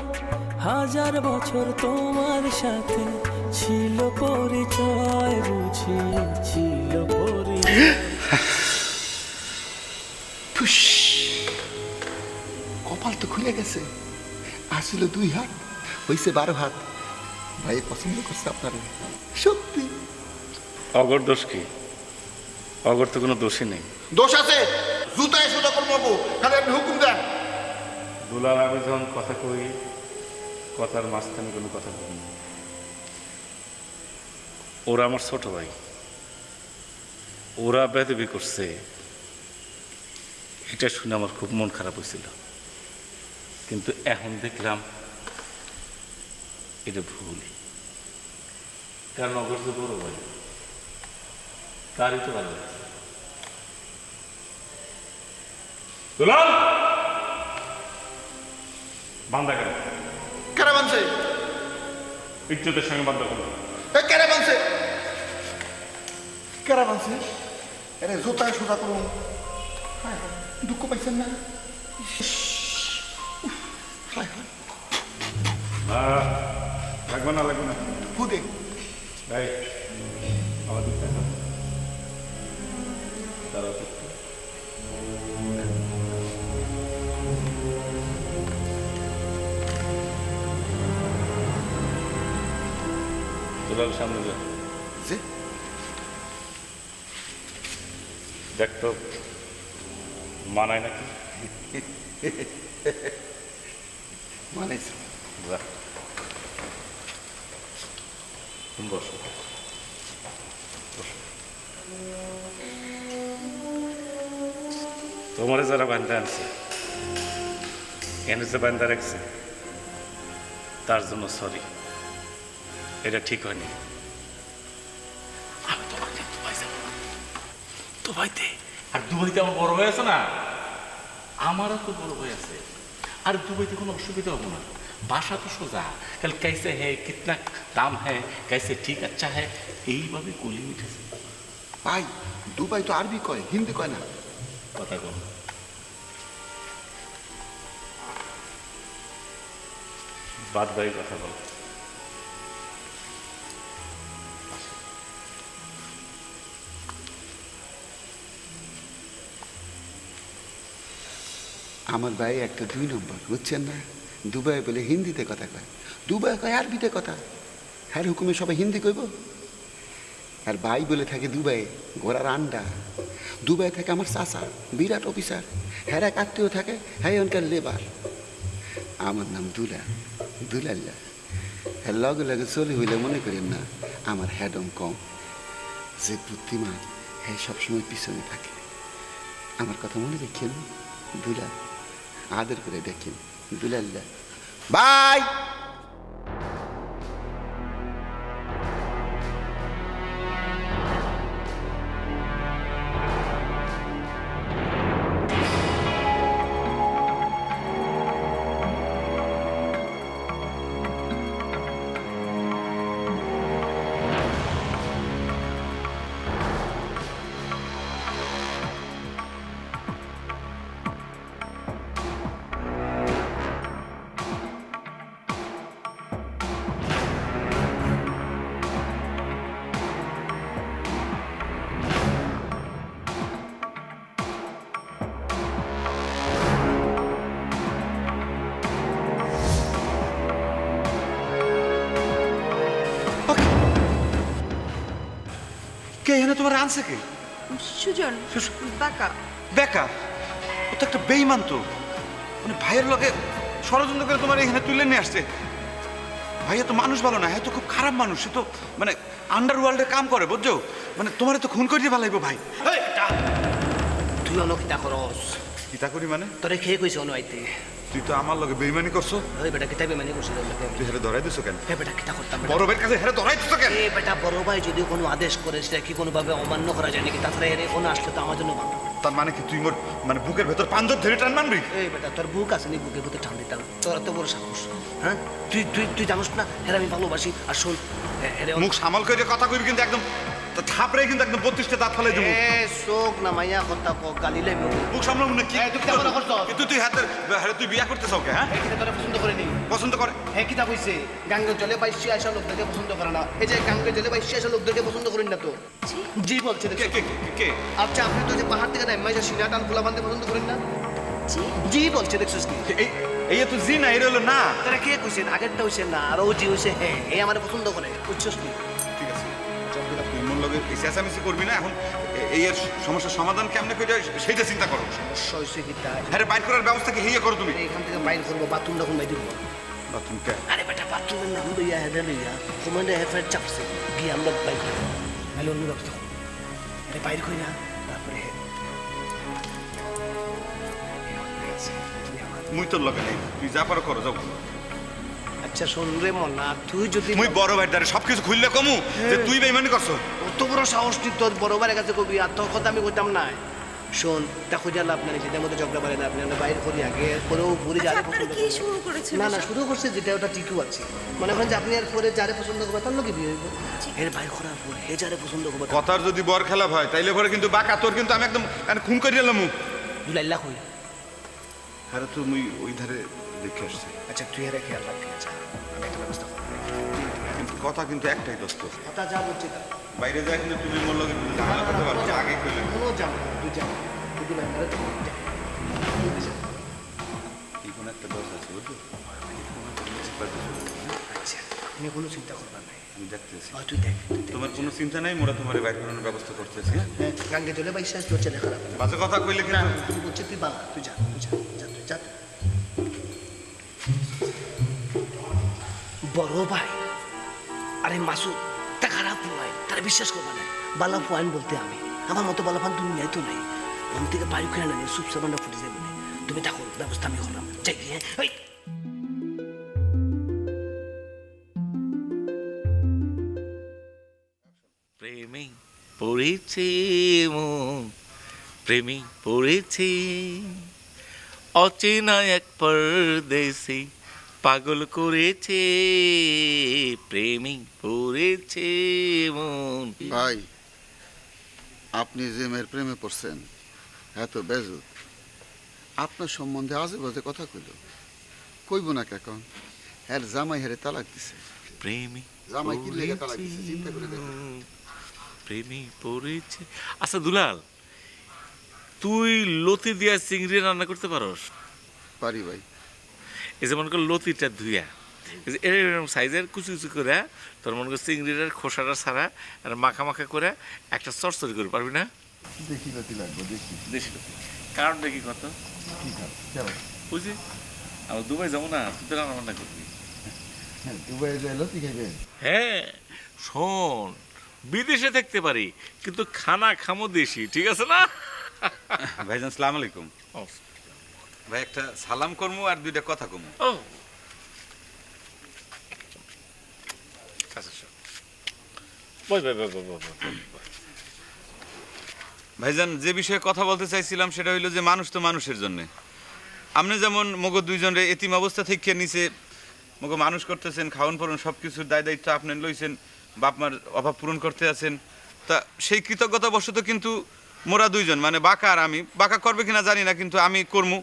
হাজার বছর তোমার সাথে ছিল পরিচয়, বুঝি ছিল পরিচয়। কপাল তো খুলে গেছে, আসলে 2 হাত হইছে 12 হাত। ভাই পছন্দ করছে আপনারা সত্যি? অগর দোষ কি? অগর তো কোনো দোষই নেই। দোষ আছে, জুতায় সোজা করবো, খালি আপনি হুকুম দেন। দুলাল, আমি যখন কথা কই কথার মাঝখানে কোনো কথা বলি না। ওরা আমার ছোট ভাই, ওরা বেদবি করছে, এটা শুনে আমার খুব মন খারাপ হয়েছিল, কিন্তু এখন দেখলাম এটা ভুল। কারণ অগর যে বড় ভাই, তারই তো ভালো লাগছে। দুলাল, বান্দা কেন? কারা বানছে? ইজ্জতের সঙ্গে বান্দা করো। কারা বানছে? কারা বানছে? আরে জুতায় সোজা করুন। দুঃখ পাইছেন না? লাগবে না, লাগবে না। হুদে ভাই আমার দিক থেকে তারা দুলাল সামনে যা, যে দেখ তো মানায় নাকি। মানেছি যা তুমি বসো তোমার যারা বান্ধা আনছে এনে যে বান্ধা রাখছে তার জন্য সরি, এটা ঠিক হয়নি। আমি তোমার দুবাই যাবো না, দুবাইতে। আর দুবাইতে আমার বড় হয়ে আছে না, আমারও তো বড় হয়ে আছে। আর দুবাইতে কোনো অসুবিধা হবো না, ভাষা তো সোজা। কাল कैसे है, कितना दाम है, कैसे ठीक अच्छा है, এইভাবে কলি উঠেছে। ভাই দুবাই তো আরবি কয়, হিন্দি কয় না। কথা কম, বাদ বাকি কথা বল। আমার ভাই একটা 2 নম্বর, বুঝছেন না? দুবাই বলে হিন্দিতে কথা কয়, দুবাই কয় আরবিতে কথা। হ্যাঁ হুকুমে সবাই হিন্দি কইব। আর ভাই বলে থাকে দুবাই ঘোড়ার আন্ডা। দুবাই থাকে আমার চাচা, বিরাট অফিসার। হ্যাঁ এক আত্মীয় থাকে, হ্যাঁ ওনকার লেবার। আমার নাম দুলাল্লা। হ্যাঁ লগে লগে চলে হইলে মনে করেন না আমার হ্যাডম কম। যে বুদ্ধিমান হ্যাঁ সবসময় পিছনে থাকে। আমার কথা মনে রেখেন, দুলা আদর করে দেখেন, দুলাল্লা। বাই। কে এখানে তোমার আনছে কে? সুজন বাঁকা। বেকা, ও তো একটা বেইমান তো। মানে ভাইয়ের লগে ষড়যন্ত্র করে তোমার এখানে তুলে নিয়ে আসছে। ভাইয়া তো মানুষ ভালো না, হ্যাঁ তো খুব খারাপ মানুষ। সে তো মানে আন্ডারওয়ার্ল্ডে কাম করে, বুঝছো? মানে তোমার তো খুন করে ভালো লাগবে ভাই। তুই অনকিতা করস, কিতা করি মানে? তোরে খেয়ে কইছে অনু আইতে। তুই তো আমার লগে বেইমানি করছো। ওই বেটা কিতাবে মানে করছিল। তুই হেরে ধরাই দিছো কেন? এ বেটা কিতা করতাম? বড় ভাইয়ের কাছে হেরে ধরাই দিছো কেন? এ বেটা বড় ভাই যদি কোনো আদেশ করে সেটা কি কোনোভাবে অমান্য করা যায় নাকি? তাছাড়া এর কোনো আসলে তো আমার জন্য ভালো। তার মানে কি তুই মোর মানে বুকের ভেতর পাঞ্জর ধরে টান মানবি? এই বেটা তোর বুক আছে নি? বুকের ভিতরে টান দিতাম। তোর এত বড় সাহস, হ্যাঁ? তুই তুই তুই জানোস না হেরে আমি ভালোবাসি। আর শোন হেরে মুখ সামাল করে কথা কইবি কিন্তু একদম থাপড়ে কিন্তু একদম 32টা দাঁত ফেলে দেবো। এ চোখ নামাইয়া কথা ক গালি লাইব। মুখ সামলাম না কি? তুই কেমন করছস? কিন্তু তুই হাতের হারে তুই বিয়া করতেছ ওকে? হ্যাঁ এই কিতা তোরে পছন্দ করে নি? পছন্দ করে। হ্যাঁ কিতা কইছে? গাঙ্গে জলে বাইশি আসা লোকদেরকে পছন্দ করে না। এই যে গাঙ্গে জলে বাইশি আসা লোকদেরকে পছন্দ করেন না তো? জি বলছে কে দেখছো? কে কে? আচ্ছা আপনি তো যে পাহাড় থেকে নাইমা এসে সিনা টান ফুলা বান্ধে পছন্দ করেন না? জি বলছে দেখছিস কি? এই এই তো জি না, এর হলো না। তোরা কে কইছেন? আগেরটা হইছে না, আর ও জি হইছে হ্যাঁ। এই আমার পছন্দ করে, বুঝছস কি? ঠিক আছে, তুই মন লগে এই চেঁচামেচি করবি না। এখন এই এর সমস্যার সমাধান কেমনে করে সেইটা চিন্তা করো। সমস্যা হইছে কি তাই? হ্যাঁ বাইর করার ব্যবস্থা কি হেয়ে করো তুমি? এখান থেকে বাইর করবো, বাথরুম যখন বাইর করবো। বাথরুম কে? আরে বেটা বাথরুমের নাম লইয়া হেডে লইয়া কমান্ডে হেফার চাপছে গিয়ে আমরা বাইর করবো। নাহলে অন্য ব্যবস্থা করবো। আরে বাইর করি না, তারপরে মুই তোর লগে নেই, তুই যা পারো করো, যাও। আচ্ছা শোন রে মনা, তুই যদি মুই বড় ভাইয়ের দ্বারা সবকিছু খুললে কমু যে তুই বেইমানি করছো। অত বড় সাহস তুই তোর বড় ভাইয়ের কাছে কবি, আর তোর কথা আমি কইতাম না। শোন দেখো যা লাভ নাই, যেটার মধ্যে ঝগড়া পারে না। আপনি আমরা বাইর করি আগে, পরেও ঘুরে যারে আপনারা পছন্দ কি করবে। শুরু করেছেন? না না শুরু করছে যেটা, ওটা ঠিকই আছে। মনে করেন যে আপনি আর পরে যারে পছন্দ করবে তার লোকে বিয়ে হইব। এর বাইর করার পরে হে যারে পছন্দ করবে কথার যদি বর খেলা হয় তাইলে পরে কিন্তু বাঁকা তোর কিন্তু আমি একদম খুন করে এলাম। দুলাইল্লা হই। আরে তো মুই ওই ধারে দেখে আসছি। আচ্ছা তুই এর খেয়াল রাখবি। আচ্ছা আমি একটা ব্যবস্থা করবো। কিন্তু কথা কিন্তু একটাই দোস্ত, কথা যা বলছে তা। বাইরে যায় কিন্তু তুমি মোর লগে ঝামেলা করতে পারো না, আগে কইলে। কোনো যাবো না, তুই যা। তুই দুলাই ধরে যা। কি কোন একটা দোষ আছে বুঝছো? আচ্ছা আপনি কোনো চিন্তা করবেন না। আমি দেখতেছি তুই দেখ। তোমার কোনো চিন্তা নাই, মোরা তোমার বাইর করানোর ব্যবস্থা করতেছি। হ্যাঁ গাঙ্গে চলে বাইশ তোর ছেলে খারাপ বাজে কথা কইলে না। কিন্তু তুই বলছে তুই বাবা, তুই যা তুই যা যা তুই যা। বড় ভাই আরে মাসুদ তা খারাপ নয়, তারা বিশ্বাস করবে না। বালা ফুয়াইন বলতে আমি, আমার মতো বালাফান দুনিয়ায় তো নাই। মন থেকে বায়ু খেয়ে নেই, সুপসাবানটা ফুটে যাবে না। তুমি থাকো, ব্যবস্থা আমি করলাম, চাই হ্যাঁ। ওই প্রেমে পড়েছে মন, প্রেমে পড়েছে অচেনা এক পরদেশি, পাগল করেছে প্রেমে পড়েছে মন। ভাই, আপনি যে মেয়ের প্রেমে পড়ছেন এত বেজুত, আপনার সম্বন্ধে আজে বাজে কথা কইব না কেন? হ্যাঁ, জামাই হেরে তালাক দিছে। প্রেমে জামাই কি লেগে তালাক দিছে চিন্তা করে দেখেন। প্রেমে পড়েছে। আচ্ছা দুলাল, তুই লতি দিয়া চিংড়ি রান্না করতে পারস? পারি ভাই। এই যে মনে কর লতিটা ধুইয়া এই যে এরকম সাইজের কুচি কুচি করে তোর মনে কর চিংড়িটার খোসাটা ছাড়া আর মাখা মাখা করে একটা চরচরি করে পারবি না? দেখি লতি লাগবে, দেখি। দেশি লতি। কারণটা কি কত? কি খাব কেমন? বুঝি আমরা দুবাই যাবো না, তুই তো রান্না বান্না করবি। দুবাই যাই লতি খাইবেন? হ্যাঁ শোন, বিদেশে থাকতে পারি কিন্তু খানা খামো দেশি, ঠিক আছে না? ভাইজান সালাম আলাইকুম। ও, ভাই একটা সালাম করমু আর দুইটা কথা কমু। ও আচ্ছা শোন, বই বই বই বই বই বই। ভাইজান যে বিষয়ে কথা বলতে চাইছিলাম সেটা হইলো যে মানুষ তো মানুষের জন্য। আপনি যেমন মগো দুইজনের এতিম অবস্থা থেকে নিচে মগো মানুষ করতেছেন, খাওয়ান পরন সব কিছুর দায় দায়িত্ব আপনি লইছেন, বাপ মার অভাব পূরণ করতে আছেন। তা সেই কৃতজ্ঞতা বশত কিন্তু মোরা দুইজন মানে বাঁকা আর আমি, বাঁকা করবে কিনা জানি না কিন্তু আমি করমু,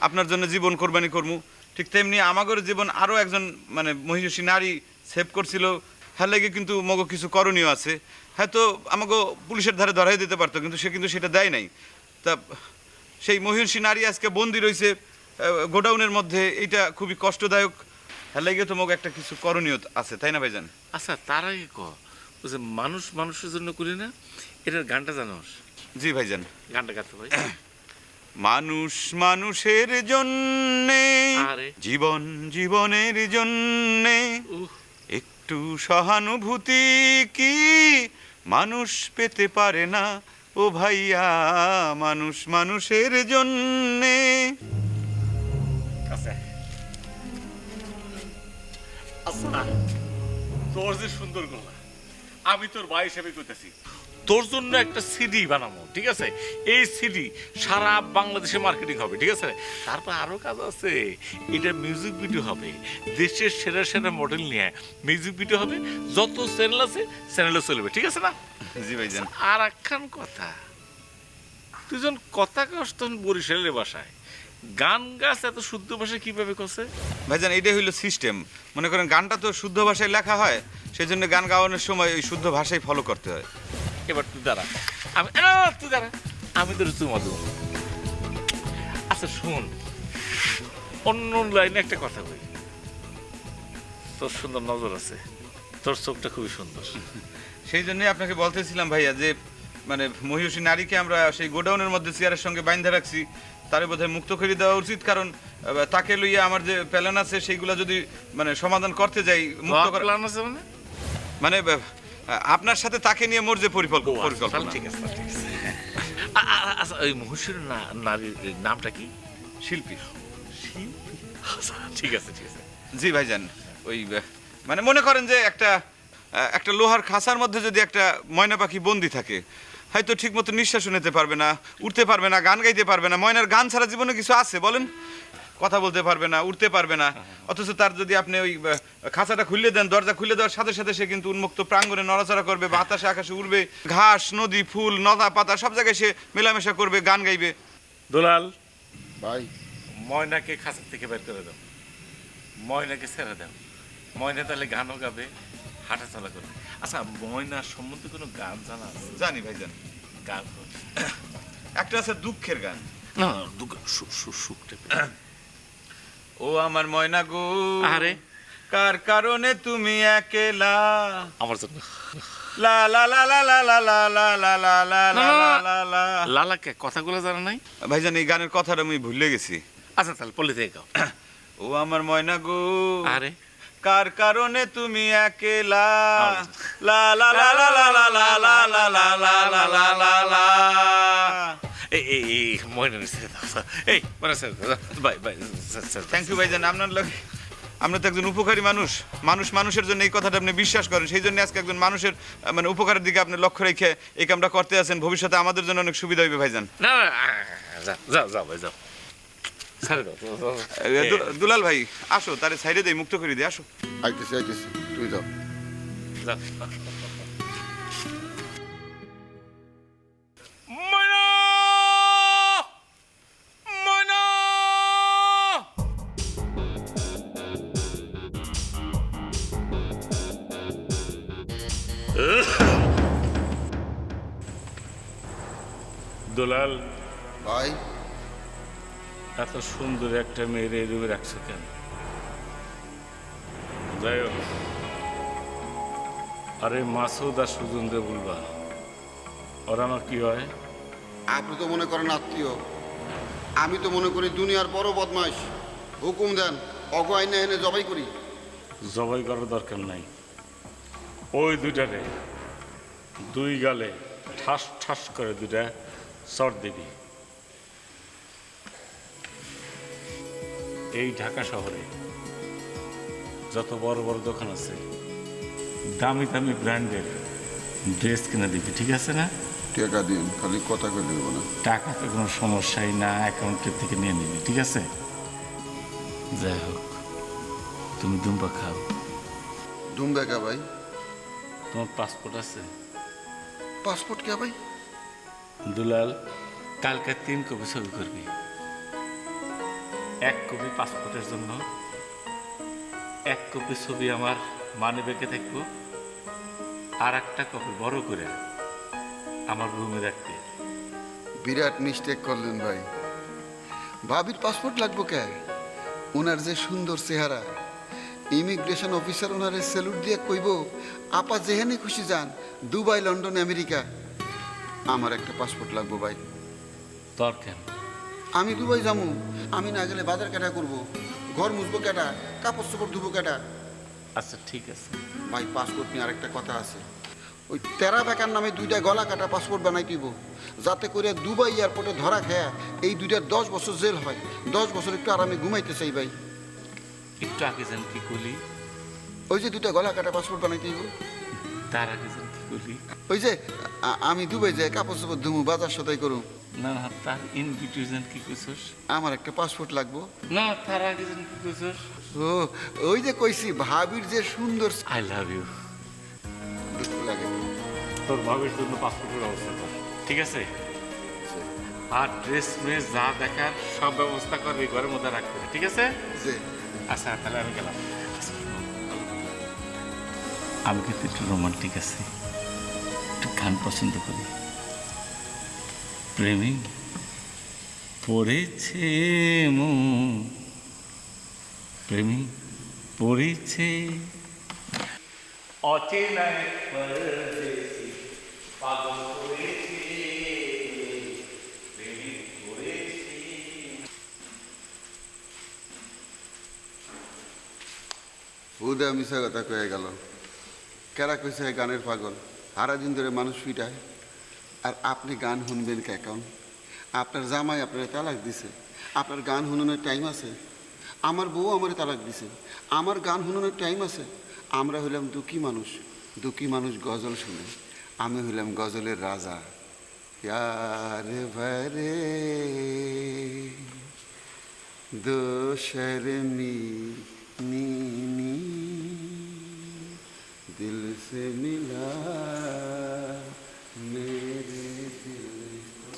আপনার জন্য জীবন কোরবানি করমু। ঠিক তেমনি আমাগর জীবন আরও একজন মানে মহিষী নারী সেভ করছিল, হ্যাঁ লেগে কিন্তু মগো কিছু করণীয় আছে। হয়তো আমাকে পুলিশের ধারে ধরাই দিতে পারতো কিন্তু সে কিন্তু সেটা দেয় নাই। তা সেই মহিষী নারী আজকে বন্দি রয়েছে গোডাউনের মধ্যে, এইটা খুবই কষ্টদায়ক। হ্যাঁ লেগে তো মগো একটা কিছু করণীয় আছে, তাই না ভাইজান? আচ্ছা তার আগে ক, ওই যে মানুষ মানুষের জন্য করি না, এটার গানটা জানোস? জি ভাইজান। গানটা গাতে ভাই। মানুষ মানুষের জন্যে, আরে। জীবন জীবনের জন্যে, উহ, একটু সহানুভূতি কি মানুষ পেতে পারে না ও ভাইয়া? মানুষ মানুষের জন্যে। আচ্ছা আচ্ছা, তোর যে সুন্দর গলা, আমি তোর ভাই হিসেবে কইতেছি, তোর জন্য একটা সিডি বানাবো, ঠিক আছে? এই সিডি সারা বাংলাদেশে মার্কেটিং হবে, ঠিক আছে? তারপর আরো কাজ আছে, এটা মিউজিক ভিডিও হবে, দেশের সেরা সেরা মডেল নিয়ে মিউজিক ভিডিও হবে, যত চ্যানেল আছে চ্যানেলে চলবে, ঠিক আছে না? জি ভাইজান। আর একখান কথা, তুই যখন কথা কস তখন বরিশালের বাসায় গান গাছ এত শুদ্ধ ভাষায় কিভাবে কষে? ভাইজান এইটাই হইলো সিস্টেম। মনে করেন গানটা তো শুদ্ধ ভাষায় লেখা হয়, সেই জন্য গান গাওয়ানোর সময় ওই শুদ্ধ ভাষায় ফলো করতে হয়। এবার তুই দাঁড়া, আমি তুই দাঁড়া, আমি তোর চুমা দেবো। আচ্ছা শোন, অন্য লাইনে একটা কথা বলি, তোর সুন্দর নজর আছে, তোর চোখটা খুবই সুন্দর। সেই জন্যই আপনাকে বলতেছিলাম ভাইয়া যে মানে মহিষী নারীকে আমরা সেই গোডাউনের মধ্যে চেয়ারের সঙ্গে বাইন্ধে রাখছি, তারে বোধহয় মুক্ত করে দেওয়া উচিত। কারণ তাকে লইয়া আমার যে প্ল্যান আছে সেইগুলো যদি মানে সমাধান করতে যাই, মুক্ত করা প্ল্যান আছে মানে? মানে আপনার সাথে তাকে নিয়ে মোর যে পরিকল্পনা। ঠিক আছে ঠিক আছে। আচ্ছা ওই মহিষীর নারীর নামটা কি? শিল্পী। শিল্পী, আচ্ছা ঠিক আছে ঠিক আছে। জি ভাইজান, ওই মানে মনে করেন যে একটা লোহার খাঁচার মধ্যে যদি একটা ময়না পাখি বন্দি থাকে, হয়তো ঠিক মতো নিঃশ্বাস নিতে পারবে না, উঠতে পারবে না, গান গাইতে পারবে না। ময়নার গান ছাড়া জীবনে কিছু আছে বলেন? কথা বলতে পারবে না, উঠতে পারবে না, অথচ তার যদি আপনি ওই খাঁচাটা খুলে দেন, দরজা খুলে দেওয়ার সাথে সাথে সে কিন্তু উন্মুক্ত প্রাঙ্গণে নড়াচড়া করবে, বাতাসে আকাশে উড়বে, ঘাস নদী ফুল নদা পাতা সব জায়গায় সে মেলামেশা করবে, গান গাইবে। দুলাল, ভাই ময়নাকে খাঁচার থেকে বের করে দাও, ময়নাকে ছেড়ে দাও, ময়না তাহলে গানও গাবে, হাঁটা চলা করবে। আচ্ছা ময়নার সম্বন্ধে কোনো গান জানা আছে? জানি ভাইজান, গান কর। একটা আছে দুঃখের গান। না দুঃখ সুখটা ও আমার ময়না গো, আরে কার কারণে তুমি একেলা, আমার জন্য। লা লা লা লা লা লা লা লা লা লা লা লা লা লা। লালাকে কথাগুলো জানা নাই? ভাইজান এই গানের কথাটা আমি ভুলে গেছি। আচ্ছা তাহলে পল্লী থেকে গাও। ও আমার ময়না গো, আরে কার কারণে তুমি একলা লা লা লা লা লা লা লা লা লা লা লা লা লা লা লা। এই মনে এই মানে ভাই ভাই থ্যাংক ইউ ভাইজান। আপনার লোক আপনি তো একজন উপকারী মানুষ, মানুষের জন্য এই কথাটা আপনি বিশ্বাস করেন, সেই জন্য আজকে একজন মানুষের মানে উপকারের দিকে আপনি লক্ষ্য রেখে এই কামটা করতে আছেন। ভবিষ্যতে আমাদের জন্য অনেক সুবিধা হইবে ভাইজান। না না যাও যাও ভাই যাও ছেড়ে দাও দুলাল ভাই আসো, তারে সাইডে দেই, মুক্ত করে দিই, আসো। আইতেছি তুই যাও। যাও ময়না ময়না দুলাল ভাই এত সুন্দর একটা মেয়ের এই রুমে রাখছে কেন? যাই হোক, আরে মাসুদ আর সুজনদের বলবা, ওরা আমার কি হয়? আপনি তো মনে করেন আত্মীয়, আমি তো মনে করি দুনিয়ার বড় বদমাইশ। হুকুম দেন, অগ আইনে এনে জবাই করি। জবাই করার দরকার নাই, ওই দুইটারে দুই গালে ঠাস ঠাস করে দুইটা চট দিবি। এই ঢাকা শহরে যত বড় বড় দোকান আছে, দামি দামি ব্র্যান্ডের ড্রেস কিনে দিবি, ঠিক আছে না? টাকা দিন, খালি কথা করে দেবো না। টাকা তো কোনো সমস্যাই না, অ্যাকাউন্টের থেকে নিয়ে নিবি, ঠিক আছে? যাই হোক, তুমি দুম্বা খাও। দুমবে কে ভাই? তোমার পাসপোর্ট আছে? পাসপোর্ট কে ভাই? দুলাল, কালকে 3 কপি ছবি করবি। 1 কপি পাসপোর্টের জন্য, 1 কপি ছবি আমার মানি ব্যাগে থাকবো, আর একটা কপি বড় করে আমার রুমে রাখতে। বিরাট মিস্টেক করলেন ভাই। ভাবির পাসপোর্ট লাগবো কে? ওনার যে সুন্দর চেহারা, ইমিগ্রেশন অফিসার ওনারে স্যালুট দিয়ে কইব, আপা যেখানে খুশি যান, দুবাই, লন্ডন, আমেরিকা। আমার একটা পাসপোর্ট লাগবো ভাই। তোর কেন? আমি দুবাই যাবো, আমি না গেলে বাজার কেটা করবো, ঘর মুছবো কেটা, কাপড় চোপড় ধুবো কেটা। আচ্ছা ঠিক আছে। ভাই পাসপোর্ট নিয়ে আরেকটা কথা আছে, ওই তেরা বেকার নামে 2টা গলা কাটা পাসপোর্ট বানাই দিব, যাতে করে দুবাই এয়ারপোর্টে ধরা খেয়া এই 2টার 10 বছর জেল হয়। 10 বছর একটু আরামে ঘুমাইতে চাই ভাই। একটু আগে যেন কি করলি? ওই যে 2টা গলা কাটা পাসপোর্ট বানাইতে দিব। তার আগে যেন কি করলি? ওই যে আমি দুবাই যাই, কাপড় চোপড় ধুমু, বাজার সদাই করুম। না না, তার ইন বিটুইন কি করছিস? আমার একটা পাসপোর্ট লাগবো। না, তার আগে যেন কি করছিস? ও ওই যে কইছি, ভাবির যে সুন্দর। I love you. দুঃখ লাগে। তোর ভাবির জন্য পাসপোর্টের ব্যবস্থা কর, ঠিক আছে? আর ড্রেস মেস যা দেখার সব ব্যবস্থা করবি, ঘরের মধ্যে রাখবি, ঠিক আছে? যে আচ্ছা তাহলে আমি গেলাম। আমি কিন্তু একটু রোমান্টিক আছি, একটু গান পছন্দ করি। প্রেমী পড়েছে মন, প্রেমী পড়েছে অচেনায় পরদেশি, পাগল করেছে, প্রেমী পড়েছে। হুদা মিশা কথা কয়ে গেল। কেরা কইছে গানের পাগল, সারা দিন ধরে মানুষ পিটায়, আর আপনি গান শুনবেন কেমন? আপনার জামাই আপনার তালাক দিছে, আপনার গান শুনানোর টাইম আছে? আমার বউ আমার তালাক দিছে, আমার গান শুনানোর টাইম আছে? আমরা হইলাম দুঃখী মানুষ, দুঃখী মানুষ গজল শুনে, আমি হইলাম গজলের রাজা। यार भरे दो शर्मी नी दिल से मिला मेरे दिल को।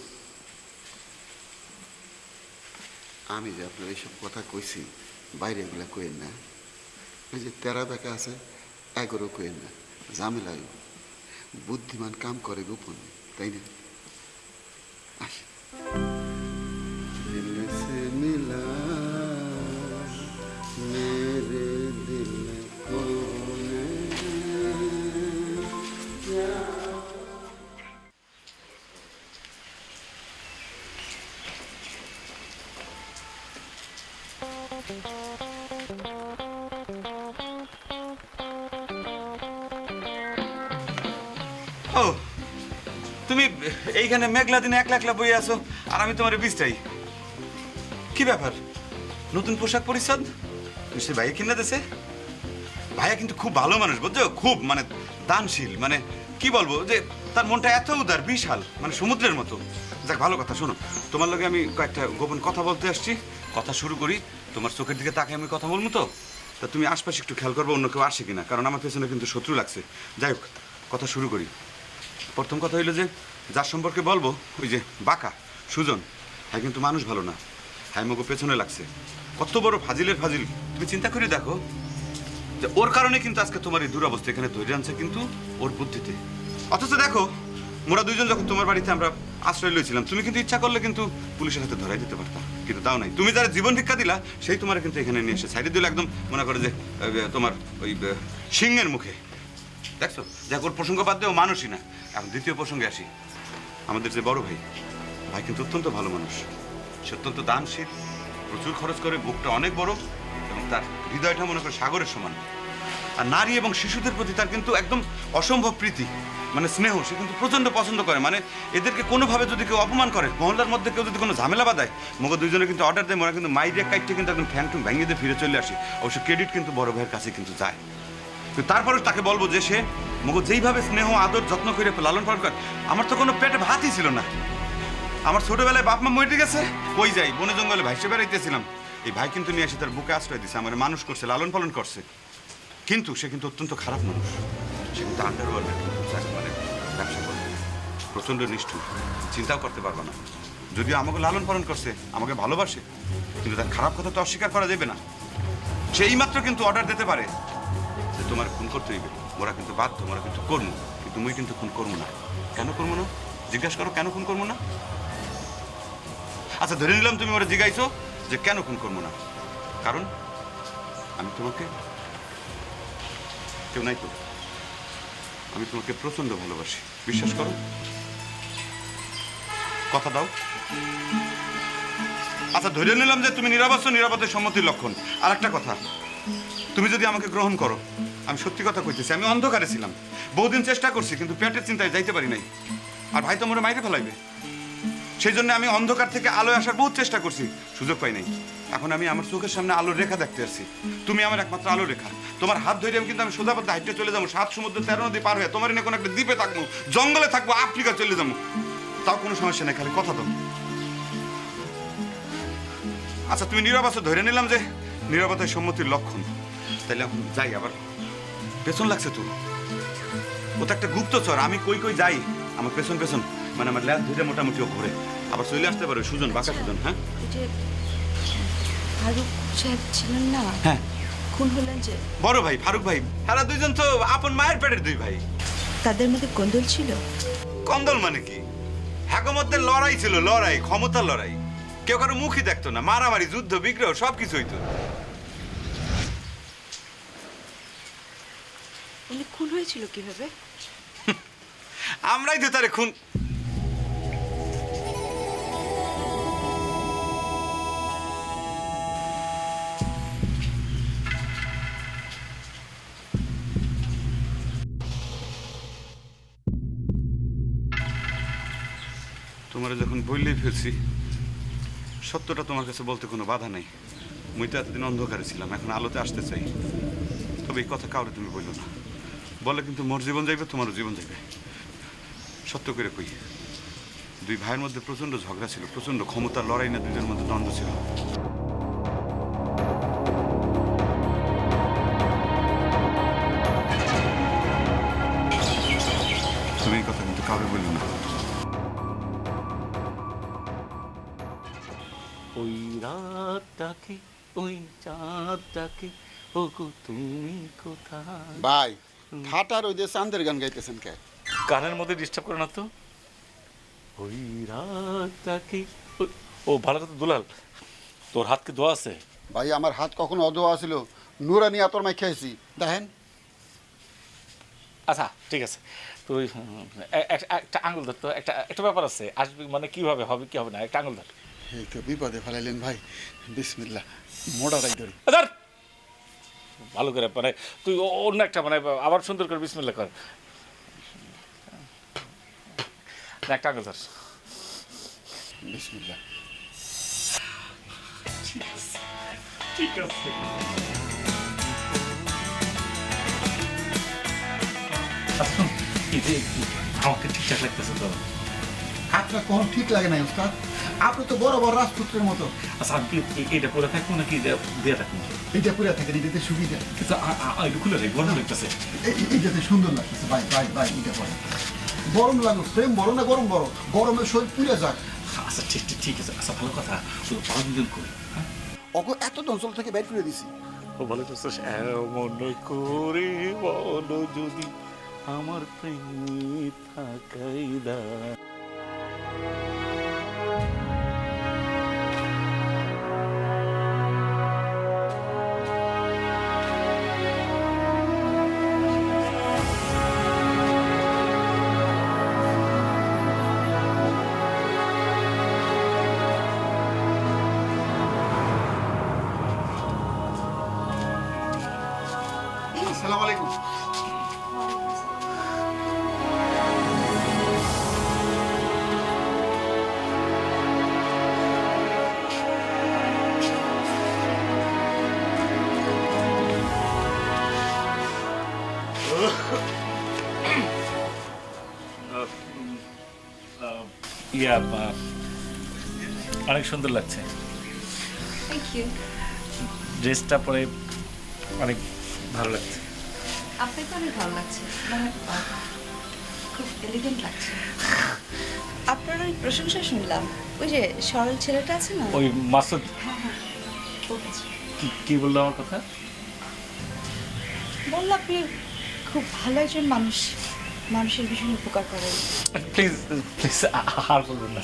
আমি যে আপনার এইসব কথা কইছি, বাইরে এগুলা কইেন না। ওই যে তেরা বেকা আছে, এগোরও কইেন না, ঝামেলা। বুদ্ধিমান কাম করে গোপন, তাই না? दिल से मिला मेरे दिल को তুমি এইখানে মেঘলা দিনে একলা একলা বই আসো আর আমি তোমার বিছটাই। কি ব্যাপার, নতুন পোশাক পরিচ্ছদ সে ভাইয়া কিনে দেছে? ভাইয়া কিন্তু খুব ভালো মানুষ বুঝছো, খুব মানে দানশীল, মানে কি বলবো যে তার মনটা এত উদার, বিশাল, মানে সমুদ্রের মতো। যাক ভালো কথা, শোনো তোমার লগে আমি কয়েকটা গোপন কথা বলতে আসছি। কথা শুরু করি, তোমার চোখের দিকে তাকে আমি কথা বলবো তো, তা তুমি আশপাশে একটু খেয়াল করবো অন্য কেউ আসে কিনা, কারণ আমার পেছনে কিন্তু শত্রু লাগছে। যাই হোক, কথা শুরু করি। প্রথম কথা হইলো যে যার সম্পর্কে বলবো, ওই যে বাঁকা সুজন, হ্যাঁ কিন্তু মানুষ ভালো না, হ্যাঁ মগো পেছনে লাগছে। কত বড় ফাজিলের ফাজিল তুমি চিন্তা করে দেখো, যে ওর কারণে কিন্তু আজকে তোমার এই দুরবস্থা এখানে ধরে আনছে কিন্তু ওর বুদ্ধিতে। অথচ দেখো মোরা দুইজন যখন তোমার বাড়িতে আমরা আশ্রয় লইছিলাম, তুমি কিন্তু ইচ্ছা করলে কিন্তু পুলিশের হাতে ধরাই দিতে পারতা, কিন্তু তাও নাই। তুমি যারা জীবন ভিক্ষা দিলা সেই তোমার কিন্তু এখানে নিয়ে এসে সাইডে দিল, একদম মনে করে যে তোমার ওই সিংহের মুখে। দেখছো, দেখ ওর প্রসঙ্গ বাদ দিয়ে ও মানুষই না। এখন দ্বিতীয় প্রসঙ্গে আসি। আমাদের যে বড় ভাই, ভাই কিন্তু অত্যন্ত ভালো মানুষ, সে অত্যন্ত দানশীল, প্রচুর খরচ করে, বুকটা অনেক বড় এবং তার হৃদয়টা মনে করে সাগরের সমান। আর নারী এবং শিশুদের প্রতি তার কিন্তু একদম অসম্ভব প্রীতি, মানে স্নেহ। সে কিন্তু প্রচণ্ড পছন্দ করে, মানে এদেরকে কোনোভাবে যদি কেউ অপমান করে, মহল্লার মধ্যে কেউ যদি কোনো ঝামেলা বাঁধায়, মগো দুইজনে কিন্তু অর্ডার দেয়, মোরা কিন্তু মাইরে কাইটে কিন্তু একদম ঠ্যাং টুং ভেঙে দিয়ে ফিরে চলে আসি। অবশ্য ক্রেডিট কিন্তু বড় ভাইয়ের কাছে কিন্তু যায়। কিন্তু তারপরে তাকে বলবো যে সে মগো যেইভাবে স্নেহ আদর যত্ন করে লালন পালন করে, আমার তো কোনো পেটে ভাতই ছিল না। আমার ছোটবেলায় বাপ মা মরে গেছে, কই যাই বনে জঙ্গলে ভাইসে বেড়াইতেছিলাম, এই ভাই কিন্তু নিয়ে এসে তার বুকে আশ্রয় দিচ্ছে, আমার মানুষ করছে, লালন পালন করছে। কিন্তু সে কিন্তু অত্যন্ত খারাপ মানুষ, সে কিন্তু আন্ডারওয়ার্ল্ডে মানে ব্যবসা করে, প্রচণ্ড নিষ্ঠুর, চিন্তাও করতে পারবে না। যদিও আমাকে লালন পালন করছে, আমাকে ভালোবাসে, কিন্তু তার খারাপ কথা তো অস্বীকার করা যাবে না। সেই মাত্র কিন্তু অর্ডার দিতে পারে যে তোমার খুন করতে হইবে, ওরা কিন্তু বাধ্য, ওরা কিন্তু করবো, কিন্তু মুই কিন্তু খুন করবো না। কেন করবো না জিজ্ঞাসা করো, কেন খুন করবো না? আচ্ছা ধরে নিলাম তুমি ওরা জিজ্ঞাইছো যে কেন খুন করবো না, কারণ আমি তোমাকে, কেউ নাই তো, আমি তোমাকে প্রচন্ড ভালোবাসি, বিশ্বাস করো, কথা দাও। আচ্ছা ধরে নিলাম যে তুমি নিরাপদ, নিরাপদের সম্মতির লক্ষণ। আর একটা কথা, তুমি যদি আমাকে গ্রহণ করো, আমি সত্যি কথা কইতেছি, আমি অন্ধকারে ছিলাম, বহুদিন চেষ্টা করছি, কিন্তু পেটের চিন্তায় যাইতে পারি নাই। আর ভাই তো মোরে মাইরে ফেলাইবে, সেই জন্য আমি অন্ধকার থেকে আলোয় আসার বহুত চেষ্টা করছি, সুযোগ পাই নাই। এখন আমি আমার চোখের সামনে আলোর রেখা দেখতে আসছি, তুমি আমার একমাত্র আলোর রেখা। তোমার হাত ধরে আমি কিন্তু আমি সোজা পথে হাইটে চলে যাবো, 7 সমুদ্র 13 নদী পার হয়ে তোমার এনে কোনো একটা দ্বীপে থাকবো, জঙ্গলে থাকবো, আফ্রিকা চলে যাবো, তাও কোনো সমস্যা নেই, খালি কথা দাও। আচ্ছা তুমি নীরব আছো, ধরে নিলাম যে নীরবতায় সম্মতির লক্ষণ, তাইলে এখন যাই। আবার পেছন লাগছে তো, ও তো একটা গুপ্তচর, আমি কই কই যাই আমার পেছন পেছন, মানে আমার ল্যাব ধরে মোটামুটি ও ঘুরে আবার চলে আসতে পারে। সুজন, বাঁকা সুজন। হ্যাঁ ফারুক সাহেব ছিলেন না, হ্যাঁ খুন হলেন যে বড় ভাই ফারুক ভাই, এরা দুইজন তো আপন মায়ের পেটের দুই ভাই। তাদের মধ্যে কোন্দল ছিল? কন্দল মানে কি, হ্যাগো মধ্যে লড়াই ছিল, লড়াই, ক্ষমতার লড়াই, কেউ কারো মুখই দেখতো না, মারামারি, যুদ্ধ বিগ্রহ সব কিছু হইতো। উনি খুন হয়েছিল কিভাবে? আমরাই তো তারে খুন। তোমার যখন বললেই ফেলছি, সত্যটা তোমার কাছে বলতে কোনো বাধা নেই। মুই তো এতদিন অন্ধকারে ছিলাম, এখন আলোতে আসতে চাই। তবে এই কথা কাউরে তুমি বললো না, বলে কিন্তু মোর জীবন যাইবে, তোমারও জীবন যাইবে। সত্য করে কই, দুই ভাইয়ের মধ্যে প্রচণ্ড ঝগড়া ছিল, প্রচণ্ড ক্ষমতার লড়াই না, দুজনের মধ্যে দ্বন্দ্ব ছিল। তুমি এই কথা কিন্তু কাউরে বললো না। ওই রাতটাকে, ওই চাঁদটাকে, ও গো তুমি কোথায়? ভাই ঠাটার ওই যে চাঁদের গান গাইতেছেন কে? গানের মধ্যে ডিস্টার্ব করে না তো। ওই রাতটাকে, ও ভালো কথা। দুলাল, তোর হাত কি দোয়া আছে? ভাই আমার হাত কখনো অধোয়া ছিল, নুরানি আতর মাই খেয়েছি, দেখেন। আচ্ছা ঠিক আছে, তুই একটা আঙুল ধর তো, একটা ব্যাপার আছে, আসবি মানে কিভাবে হবে কি হবে না, একটা আঙুল ধর। এই তো বিপদে ফেলাইলেন ভাই, বিসমিল্লাহ, মোড়াটাই ধরি। ধর ভালো করে, মানে তুই অন্য একটা, মানে আবার সুন্দর করে বিসমিল্লাহ কর। দেখ কাগজ আর বিসমিল্লাহ। ঠিক আছে আচ্ছা আমাকে ঠিকঠাক লাগতেছে তো আপনার কখন ঠিক লাগে না উস্তাদ, আপনি তো বড় বড় রাজপুত্রের মতো। আচ্ছা আমি কি এটা পরে থাকবো নাকি এটা দিয়ে থাকবো এটা পুরা থাকেন, এটাতে সুবিধা, কিন্তু একটু খুলে রাখি গরম লাগতেছে এইটাতে সুন্দর লাগতেছে। ভাই ভাই ভাই, এটা পরে গরম লাগুক, প্রেম বড় না গরম বড়, গরমের শরীর পুড়ে যাক। আচ্ছা ঠিক ঠিক ঠিক আছে আচ্ছা ভালো কথা শুধু পালন করি হ্যাঁ অগ এত অঞ্চল থেকে বের করে দিছি। ও ভালো করছিস এমন করে বলো যদি আমার প্রেমে থাকাই দা আসসালামু আলাইকুম। ইয়া অনেক সুন্দর লাগছে থ্যাংক ইউ। ড্রেসটা পরে অনেক ভালো লাগছে আপনাকে অনেক ভালো লাগছে, মানে খুব এলিগেন্ট লাগছে। আপনার ওই প্রশংসা শুনলাম, ওই যে সরল ছেলেটা আছে না, ওই মাসুদ হ্যাঁ হ্যাঁ বলেছে। কি বললো আমার কথা বললো আপনি খুব ভালো একজন মানুষ, মানুষের ভীষণ উপকার করেন। প্লিজ প্লিজ আর বলবেন না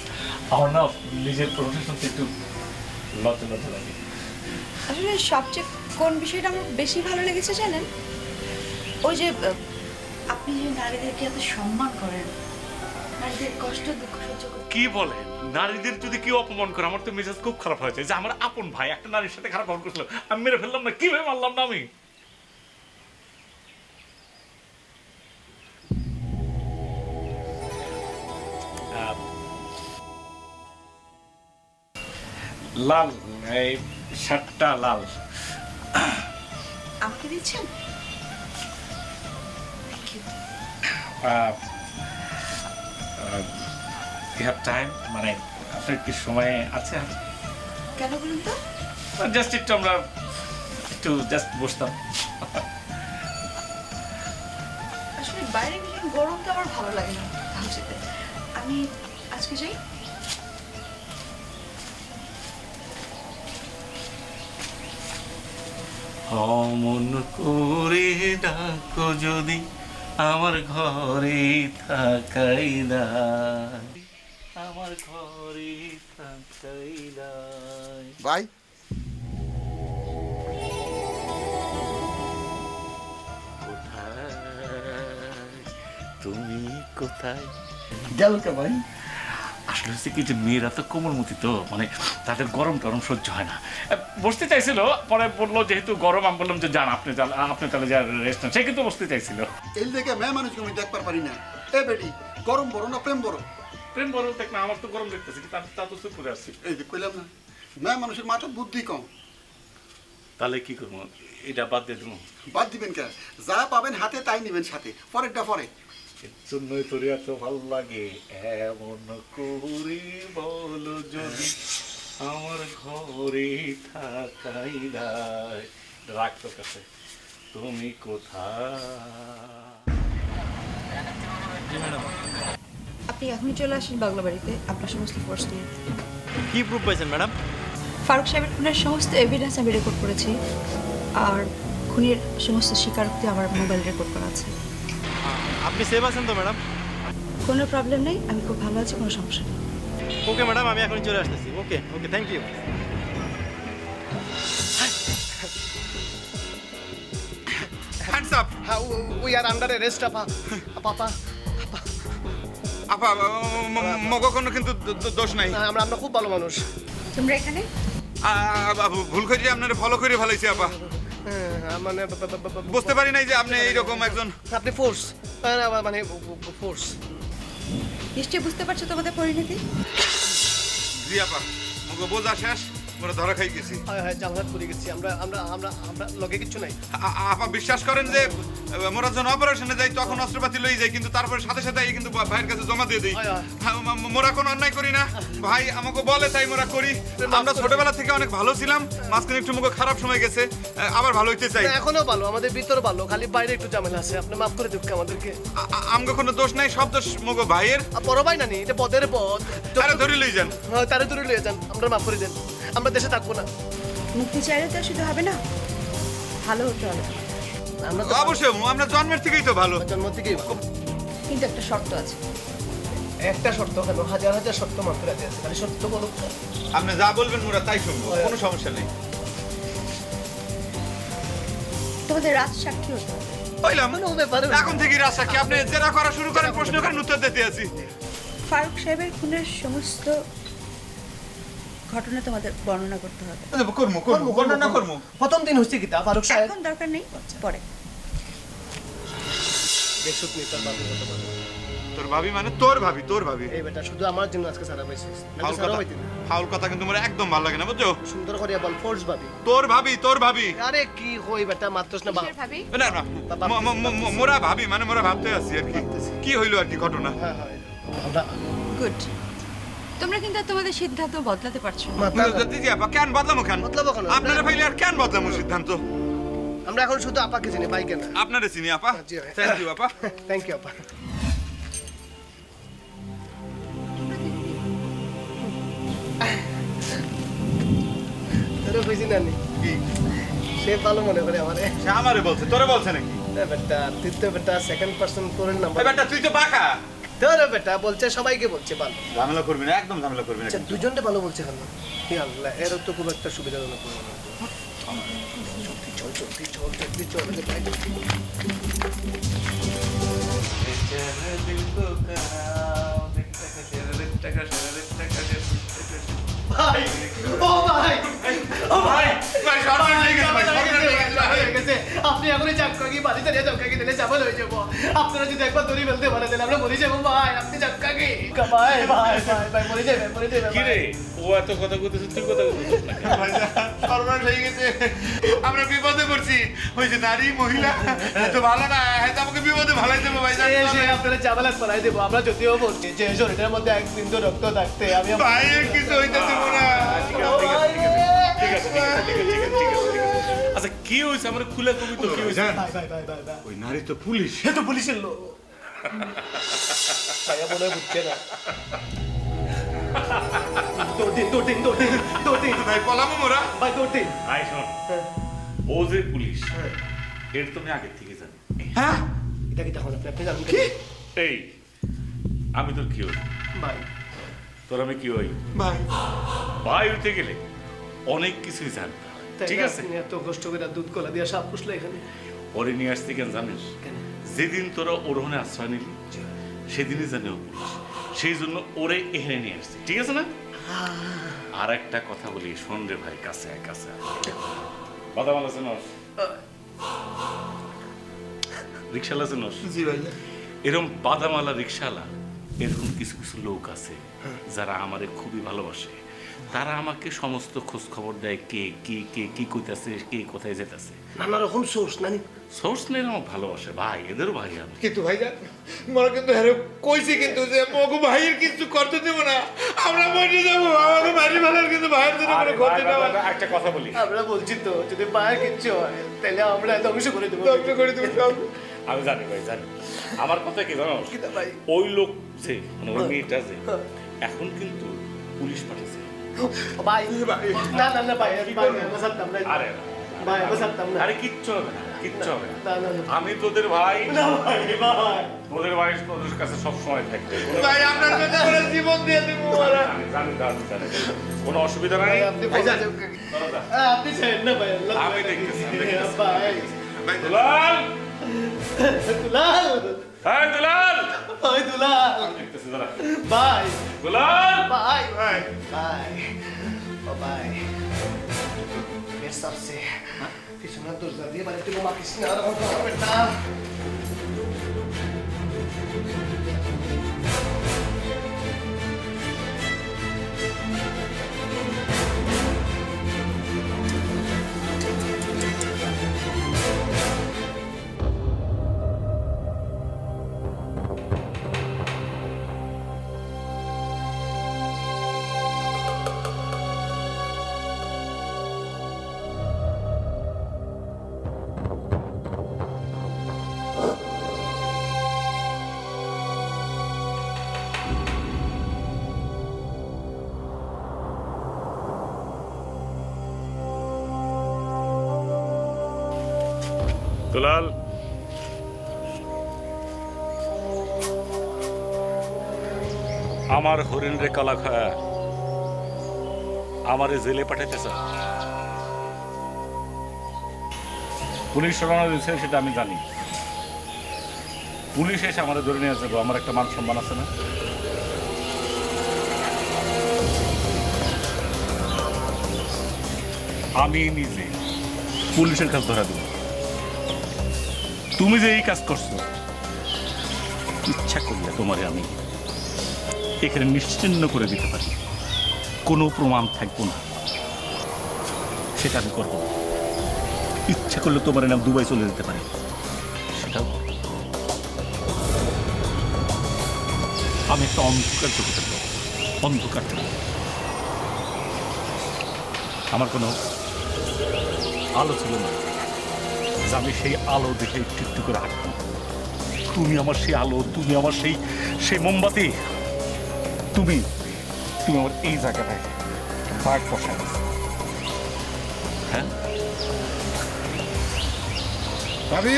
আমার না নিজের প্রশংসা শুনতে একটু লজ্জা লজ্জা লাগে আসলে সবচেয়ে কোন বিষয়টা আমার বেশি ভালো লেগেছে জানেন, ওই যে আপনি যে নারীদেরকে এত সম্মান করেন, নারীদের কষ্ট দুঃখ সহ্য করেন। কি বলে নারীদের যদি কেউ অপমান করে আমার তো মেজাজ খুব খারাপ হয়েছে যে আমার আপন ভাই একটা নারীর সাথে খারাপ ব্যবহার করছিল আমি মেরে ফেললাম না কিভাবে মারলাম না আমি লাল এই শার্টটা লাল আমাকে দিচ্ছেন? ইউ হ্যাভ টাইম মানে আপনার কি সময় আছে কেন বলুন তো? জাস্ট একটু আমরা একটু জাস্ট বসতাম আসলে বাইরে ভীষণ গরম, তো আমার ভালো লাগে না যেতে। আমি আজকে যাই। অমন করে ডাকো যদি আমার ঘরে থাকাই দায় আমার ঘরে থাকাই দায় ভাই কোথায় তুমি কোথায় গেল কে ভাই? আসলে হচ্ছে কি যে মেয়েরা তো কোমলমতি তো মানে তাদের গরম টরম সহ্য হয় না বসতে চাইছিল পরে বললো যেহেতু গরম আমি বললাম যে যান আপনি তাহলে যা রেস্ট নেন সে কিন্তু বসতে চাইছিল এই দেখে মেয়ে মানুষকে আমি দেখবার পারি না। এ বেটি, গরম বড় না প্রেম বড়? প্রেম বড় দেখ না আমার তো গরম দেখতেছি তা তো চুপ করে আসছি এই যে কইলাম না, মেয়ে মানুষের মাথা বুদ্ধি কম। তাহলে কি করবো এটা বাদ দিয়ে দেবো বাদ দিবেন কে? যা পাবেন হাতে তাই নিবেন সাথে, পরেরটা পরে। এর জন্যই তোর এত ভালো লাগে এমন করে বলো যদি আমার ঘরে থাকাই দায় রাখ তোর কাছে তুমি কোথায় আপনি এখনই চলে আসেন বাংলা বাড়িতে আপনার সমস্ত ফোর্স নিয়ে। কি প্রুফ পাইছেন ম্যাডাম? ফারুক সাহেবের খুনের সমস্ত এভিডেন্স আমি রেকর্ড করেছি, আর খুনের সমস্ত স্বীকারোক্তি আমার মোবাইল রেকর্ড করা আছে। আপনি সেভ আছেন তো ম্যাডাম? কোনো প্রবলেম নেই, আমি খুব ভালো আছি, কোনো সমস্যা নেই। ওকে ম্যাডাম, আমি এখনই চলে আসতেছি। Okay okay, thank you. Hands up we are under arrest আপা আপা আপা, মগ কোনো কিন্তু দোষ নাই। আমরা আমরা খুব ভালো মানুষ। তোমরা এখানে? ভুল করে আপনারা ফলো করে ফেলাইছি আপা, মানে বুঝতে পারি নাই যে আপনি এইরকম একজন। আপনি ফোর্স মানে ফোর্স নিশ্চয়ই বুঝতে পারছো তোমাদের পরিণতি। জি আপা মুখে বোঝা শেষ মোরা ধরা খাই গেছি। হয় হয় জালঘাট করে গেছি আমরা আমরা আমরা আমরা লগে কিচ্ছু নাই। আপা বিশ্বাস করেন যে মোরা যখন অপারেশনে যাই তখন অস্ত্রপাতি লই যাই, কিন্তু তারপরে সাথে সাথে কিন্তু ভাইয়ের কাছে জমা দিয়ে দিই। মোরা কোনো অন্যায় করি না, ভাই আমাকে বলে তাই মোরা করি। আমরা ছোটবেলা থেকে অনেক ভালো ছিলাম, মাঝখানে একটু মুখে খারাপ সময় গেছে, আবার ভালো হইতে চাই। এখনো ভালো, আমাদের ভিতর ভালো, খালি বাইরে একটু ঝামেলা আছে। আপনি মাফ করে দিন আমাদেরকে। আমগো কোনো দোষ নাই, সব দোষ মুগো ভাইয়ের। বড় ভাই না নি, এটা পদের পদ। আরে ধরে লই যান। হ্যাঁ তারে ধরে লইয়া যান, আমরা মাফ করে দেন, আমরা দেশে থাকবো না। মুক্তি চাইলে তো শুধু হবে না, ভালো হতে হবে। আমরা তো অবশ্যই আমরা জন্মের থেকেই তো ভালো। জন্ম থেকেই ভালো। কিন্তু একটা শর্ত আছে। একটা শর্ত কেন, হাজার হাজার শর্ত মাফ করে দিয়েছে, খালি শর্ত বলো। আপনি যা বলবেন মোরা তাই শুনবো, কোনো সমস্যা নেই। তোমাদের রাজ সাক্ষী হতে হবে। হইলাম, কোনো ব্যাপার না। এখন থেকে রাস্তা কি আপনি জেরা করা শুরু করেন, প্রশ্ন করেন, উত্তর দিতে আছি। ফারুক সাহেবের খুনের সমস্ত ঘটনা তোমাদের বর্ণনা করতে হবে। করমু করমু বর্ণনা করমু। প্রথম দিন হচ্ছে কি তা ফারুক সাহেব এখন দরকার নেই, পরে। দেখছুত নি তোর বাবু কত বড়। তোর ভাবি মানে তোর ভাবি, তোর ভাবি। এই বেটা শুধু আমার জন্য আজকে সারা পাইছিস, না ফাউল সারা কথা, হইতি না। ফাউল কথা কিন্তু মোরা একদম ভালো লাগে না, বুঝছো? সুন্দর করে বল, ফোর্স ভাবি। তোর ভাবি, তোর ভাবি। আরে কি হই বেটা, মাত্রস না বাপ। কিসের ভাবি? না না মোরা ভাবি মানে মোরা ভাবতে আছি আর কি, কি হইলো আর কি ঘটনা। হ্যাঁ হ্যাঁ আমরা গুড। তোমরা কিন্তু আর তোমাদের সিদ্ধান্ত বদলাতে পারছো না। দিদি আপা কেন বদলামো কেন? বদলাবো কেন? আপনারা ভাইলে আর কেন বদলামো সিদ্ধান্ত? আমরা এখন শুধু আপাকে চিনি, ভাইকে না। আপনারে চিনি আপা। জি ভাই। থ্যাংক ইউ আপা। থ্যাংক ইউ আপা। তোরে বুঝি না নি, কি সে ভালো মনে করে আমারে। সে আমারে বলছে, তোরে বলছে নাকি? বেটা তুই তো বেটা সেকেন্ড পারসন ফোনের নাম্বার। এই বেটা তুই তো বাঁকা। তোরে বেটা বলছে, সবাইকে বলছে ভালো। ঝামেলা করবি না, একদম ঝামেলা করবি না। আচ্ছা দুজনটা ভালো বলছে কেন? হে আল্লাহ, এর তো খুব একটা সুবিধাজনক না। চল জলদি চল, জলদি চল, জলদি চল, জলদি। ভাই ও ভাই ও ভাই ভাই শর্ট হয়ে গেছে, ভাই শর্ট হয়ে গেছে। হয়ে গেছে। আপনি এখনই চাক্কাকি বাড়িতে নিয়ে চাক্কাকি দিলে চাবল হয়ে যাবো। আপনারা যদি একবার দড়ি ফেলতে পারে দিলে আমরা মরে যাবো ভাই। আপনি চাক্কাকি ভাই ভাই ভাই ভাই মরে যাবে, মরে যাবে। কি রে, ও এত কথা কইতেছে, তুই কথা কইতেছিস না কেন? ভাই সর্বনাশ হয়ে গেছে, আমরা বিপদে পড়ছি। ওই যে নারী মহিলা তো ভালো না, হয়তো আমাকে বিপদে ভালাই দেবো ভাই। এসে আপনারা চাবালাক পড়াই দেবো। আমরা যদিও বলছি যে শরীরের মধ্যে এক বিন্দু রক্ত থাকতে আমি ভাই কিছু হইতে দেবো না। আচ্ছা কি হয়েছে আমার খুলে কবি তো, কি হয়েছে? ভাই ভাই ভাই ভাই ভাই ওই নারী তো পুলিশ। সে তো পুলিশের লোক। ভাইয়া মনে হয় বুঝছে না। দৌড় দিন ভাই পলামো মোরা। ভাই দৌড় দিন। আয় শোন, ও যে পুলিশ, এর তো আমি আগে থেকে জানি। হ্যাঁ এটা কি তখন আপনি জানেন কি? এই আমি তোর কি হই? ভাই তোর আমি কি হই? ভাই ভাই হইতে গেলে অনেক কিছুই জানতে হয়, ঠিক আছে? আপনি এত কষ্ট করে দুধ কলা দিয়ে সাপ পুষলো এখানে ওরে নিয়ে আসছি কেন জানিস? কেন? যেদিন তোরা ওরহনে আশ্রয় নিলি সেদিনই জানি ও পুলিশ, সেই জন্য ওরে এখানে নিয়ে আসছি, ঠিক আছে না? আর একটা কথা বলি, শোন রে ভাই, কাছে আয়, কাছে আয়। কথা বলা চেনস? রিক্সাওয়ালা চেনস? জি ভাই। এরকম বাদামালা রিক্সাওয়ালা এরকম কিছু কিছু লোক আছে যারা আমারে খুবই ভালোবাসে। তারা আমাকে সমস্ত খোঁজ খবর দেয়, কে কি কে কি কইতাছে, কে কোথায় যেতেছে। নানা রকম সোর্স নানি। সোর্স নেই আমার ভালোবাসে ভাই, এদেরও ভাই আমি। কিন্তু ভাই জান মোরা কিন্তু হ্যাঁ কইছি কিন্তু যে মগু ভাইয়ের কিছু করতে দেব না, আমরা মরে যাবো। আমাকে মারি ফেলার কিন্তু ভাইয়ের জন্য কোনো ক্ষতি না। একটা কথা বলি, আমরা বলছি তো যদি পায়ের কিচ্ছু হয় তাহলে আমরা ধ্বংস করে দেবো। ধ্বংস করে দেবো সব। আমি জানি ভাই, জানি। আমার কথা কি জানো? কিতা ভাই? ওই লোক যে মানে ওই মেয়েটা যে এখন কিন্তু পুলিশ পাঠাচ্ছে। ভাই না না না ভাই ভাই বসাতাম না। আরে ভাই বসাতাম না। আরে কিচ্ছু হবে না, কিচ্ছু হবে না। না না না আমি তোদের ভাই, না ভাই ভাই তোদের ভাই তোদের কাছে সব সময় থাকবে। ভাই আপনার জন্য পুরো জীবন দিয়ে দেবো মোরা। আমি জানি, জানি, জানি। কোনো অসুবিধা নাই। ভাই আপনি ভাই, বসে যান। যান। আপনি ছেড়েন না ভাই। আল্লাহ আমি দেখতেছি, আমি দেখতেছি। ভাই ভাই দুলাল, দুলাল হ্যাঁ দুলাল, ভাই দুলাল দেখতেছি দাঁড়া। ভাই দুলাল, ভাই ভাই ভাই ও ভাই বেশ সাবসে পিছনে দরজা দিয়ে বাড়িতে বোমা কিস না আর বেটা দুলাল, আমার হরিণ রে কালা খায়া আমারে জেলে পাঠাইতেছে। পুলিশ রওনা দিয়েছে সেটা আমি জানি। পুলিশ এসে আমার ধরে নিয়ে যাবো, আমার একটা মান সম্মান আছে না? আমি নিজে পুলিশের কাছে ধরা দেব। তুমি যে এই কাজ করছো, ইচ্ছা করলে তোমারে আমি এখানে নিশ্চিহ্ন করে দিতে পারি, কোনো প্রমাণ থাকবো না, সেটা আমি করবো। ইচ্ছা করলে তোমার নাম দুবাই চলে যেতে পারে, সেটাও করবো। আমি একটা অন্ধকার চোখে থাকবো, অন্ধকার থাকবো। আমার কোনো আলো ছিল না যে আমি সেই আলো দেখে একটু একটু করে হাঁটতাম। তুমি আমার সেই আলো, তুমি আমার সেই মোমবাতি। তুমি তুমি আমার এই জায়গাটায় বাঘ বসায় দিচ্ছ। হ্যাঁ ভাবি,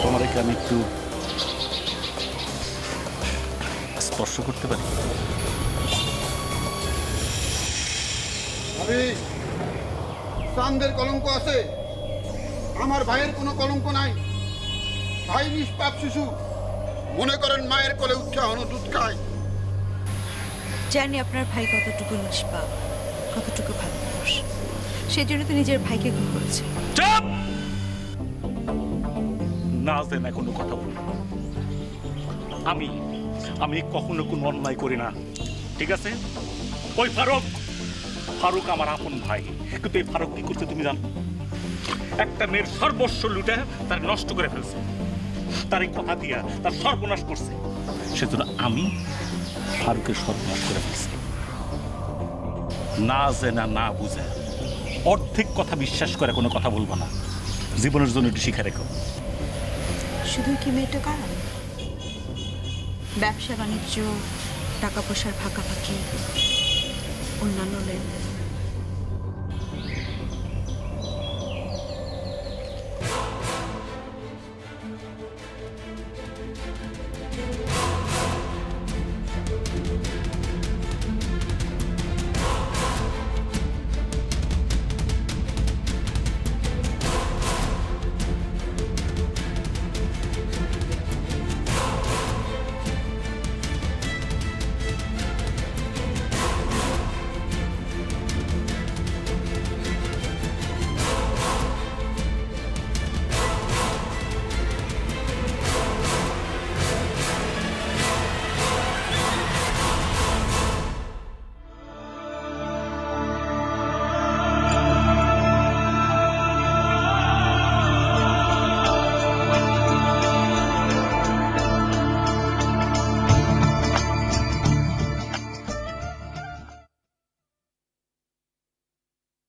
তোমার একে আমি একটু স্পর্শ করতে পারি? ভাবি, চাঁদের কলঙ্ক আছে, আমার ভাইয়ের কোনো কলঙ্ক নাই। ভাই নিষ্পাপ শিশু, মনে করেন মায়ের কোলে উঠে হন দুধ খায়। জানি আপনার ভাই কতটুকু নিষ্পাপ, কতটুকু ভালো মানুষ। সেই জন্য তো নিজের ভাইকে খুন করেছে। চুপ! না না কোনো কথা বলবো না। আমি কখনো কোনো অন্যায় করি না, ঠিক আছে? ওই ফারুক আমার আপন ভাই, কিন্তু এই ফারুক কি করছে তুমি জানো? একটা মেয়ের সর্বস্ব লুটে তার নষ্ট করে ফেলছে, তার এই কথা দিয়া তার সর্বনাশ করছে। সেজন্য আমি ফারুকের সর্বনাশ করে ফেলছি। না জেনা না বুঝে অর্ধেক কথা বিশ্বাস করে কোনো কথা বলবো না। জীবনের জন্য একটু শিখে রেখো। শুধু কি মেয়েটা কারণ? ব্যবসা বাণিজ্য, টাকা পয়সার ফাঁকাফাঁকি, অন্যান্য লেনদেন,